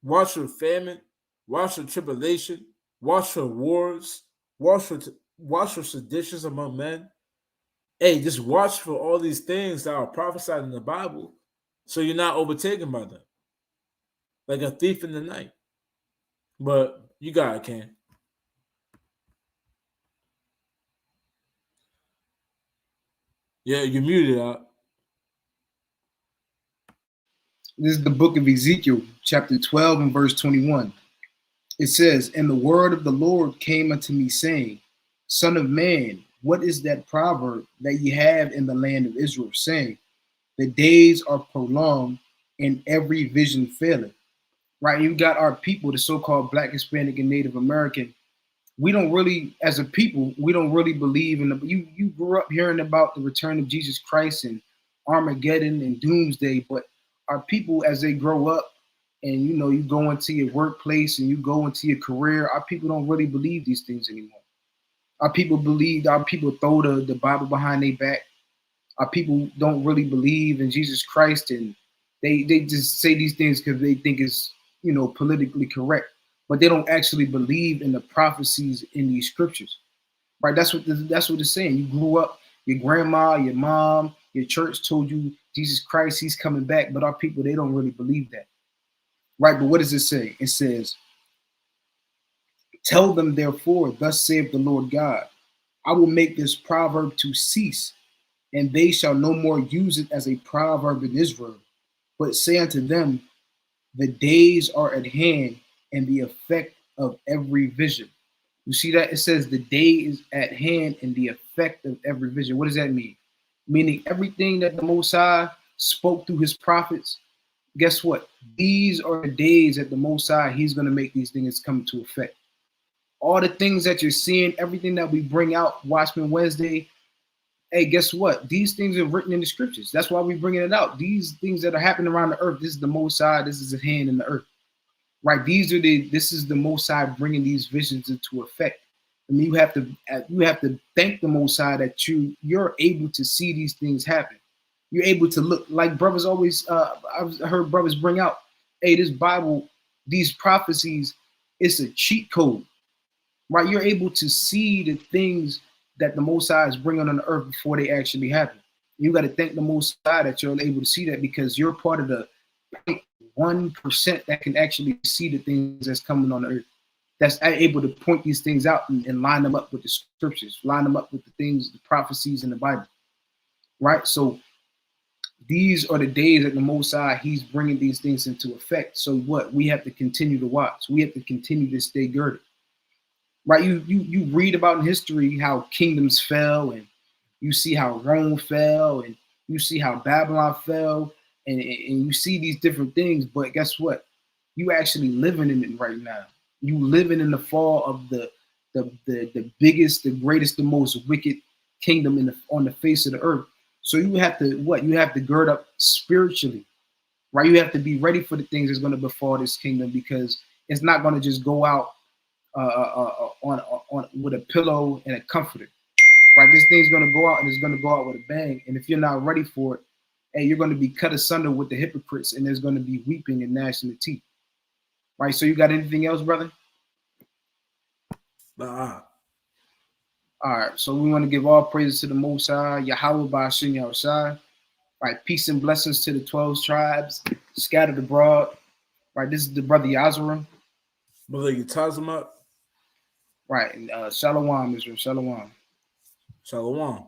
watch for famine, watch for tribulation, watch for wars, watch for seditions among men. Hey, just watch for all these things that are prophesied in the Bible so you're not overtaken by them. Like a thief in the night. But you got it, Ken. Yeah, you're muted out. This is the book of Ezekiel, chapter 12 and verse 21. It says, and the word of the Lord came unto me, saying, Son of man, what is that proverb that ye have in the land of Israel, saying, the days are prolonged and every vision faileth? Right? You got our people, the so-called Black, Hispanic, and Native American. We don't really, as a people, we don't really believe in you grew up hearing about the return of Jesus Christ and Armageddon and Doomsday, but our people, as they grow up and you go into your workplace and you go into your career, our people don't really believe these things anymore. Our people throw the Bible behind their back. Our people don't really believe in Jesus Christ, and they just say these things because they think it's politically correct, but they don't actually believe in the prophecies in these scriptures, right? That's what it's saying. You grew up, your grandma, your mom, your church told you Jesus Christ, He's coming back, but our people, they don't really believe that, right? But what does it say? It says, tell them therefore, thus saith the Lord God, I will make this proverb to cease, and they shall no more use it as a proverb in Israel, but say unto them, the days are at hand, and the effect of every vision. You see that? It says the day is at hand and the effect of every vision. What does that mean? Meaning everything that the Most High spoke through his prophets, guess what? These are the days that the Most High, he's going to make these things come to effect. All the things that you're seeing, everything that we bring out, Watchmen Wednesday, hey, guess what? These things are written in the scriptures. That's why we're bringing it out. These things that are happening around the earth, this is the Most High, this is his hand in the earth. Right? This is the Most High bringing these visions into effect. I mean, you have to thank the Most High that you're able to see these things happen. You're able to look, like brothers always, I've heard brothers bring out, hey, this Bible, these prophecies, it's a cheat code, right? You're able to see the things that the Most High is bringing on the earth before they actually happen. You got to thank the Most High that you're able to see that, because you're part of the 1% that can actually see the things that's coming on the earth, that's able to point these things out and line them up with the scriptures, line them up with the things, the prophecies in the Bible, right? So these are the days that the Most High, he's bringing these things into effect. So what? We have to continue to watch. We have to continue to stay girded, right? You read about in history how kingdoms fell, and you see how Rome fell, and you see how Babylon fell, and you see these different things. But guess what? You actually living in it right now. You living in the fall of the biggest, the greatest, the most wicked kingdom on the face of the earth. So you have to what? You have to gird up spiritually, right? You have to be ready for the things that's going to befall this kingdom, because it's not going to just go out on with a pillow and a comforter, right? This thing's going to go out, and it's going to go out with a bang. And if you're not ready for it, hey, you're going to be cut asunder with the hypocrites, and there's going to be weeping and gnashing of teeth, right? So you got anything else, brother? Nah. All right, so we want to give all praises to the Most High, Yahweh Ba'ashem Yahushai. Right, peace and blessings to the 12 tribes scattered abroad. Right, this is the brother Yazara. Brother Yatazama. Right, and Shalom, Israel, Shalom. Shalom.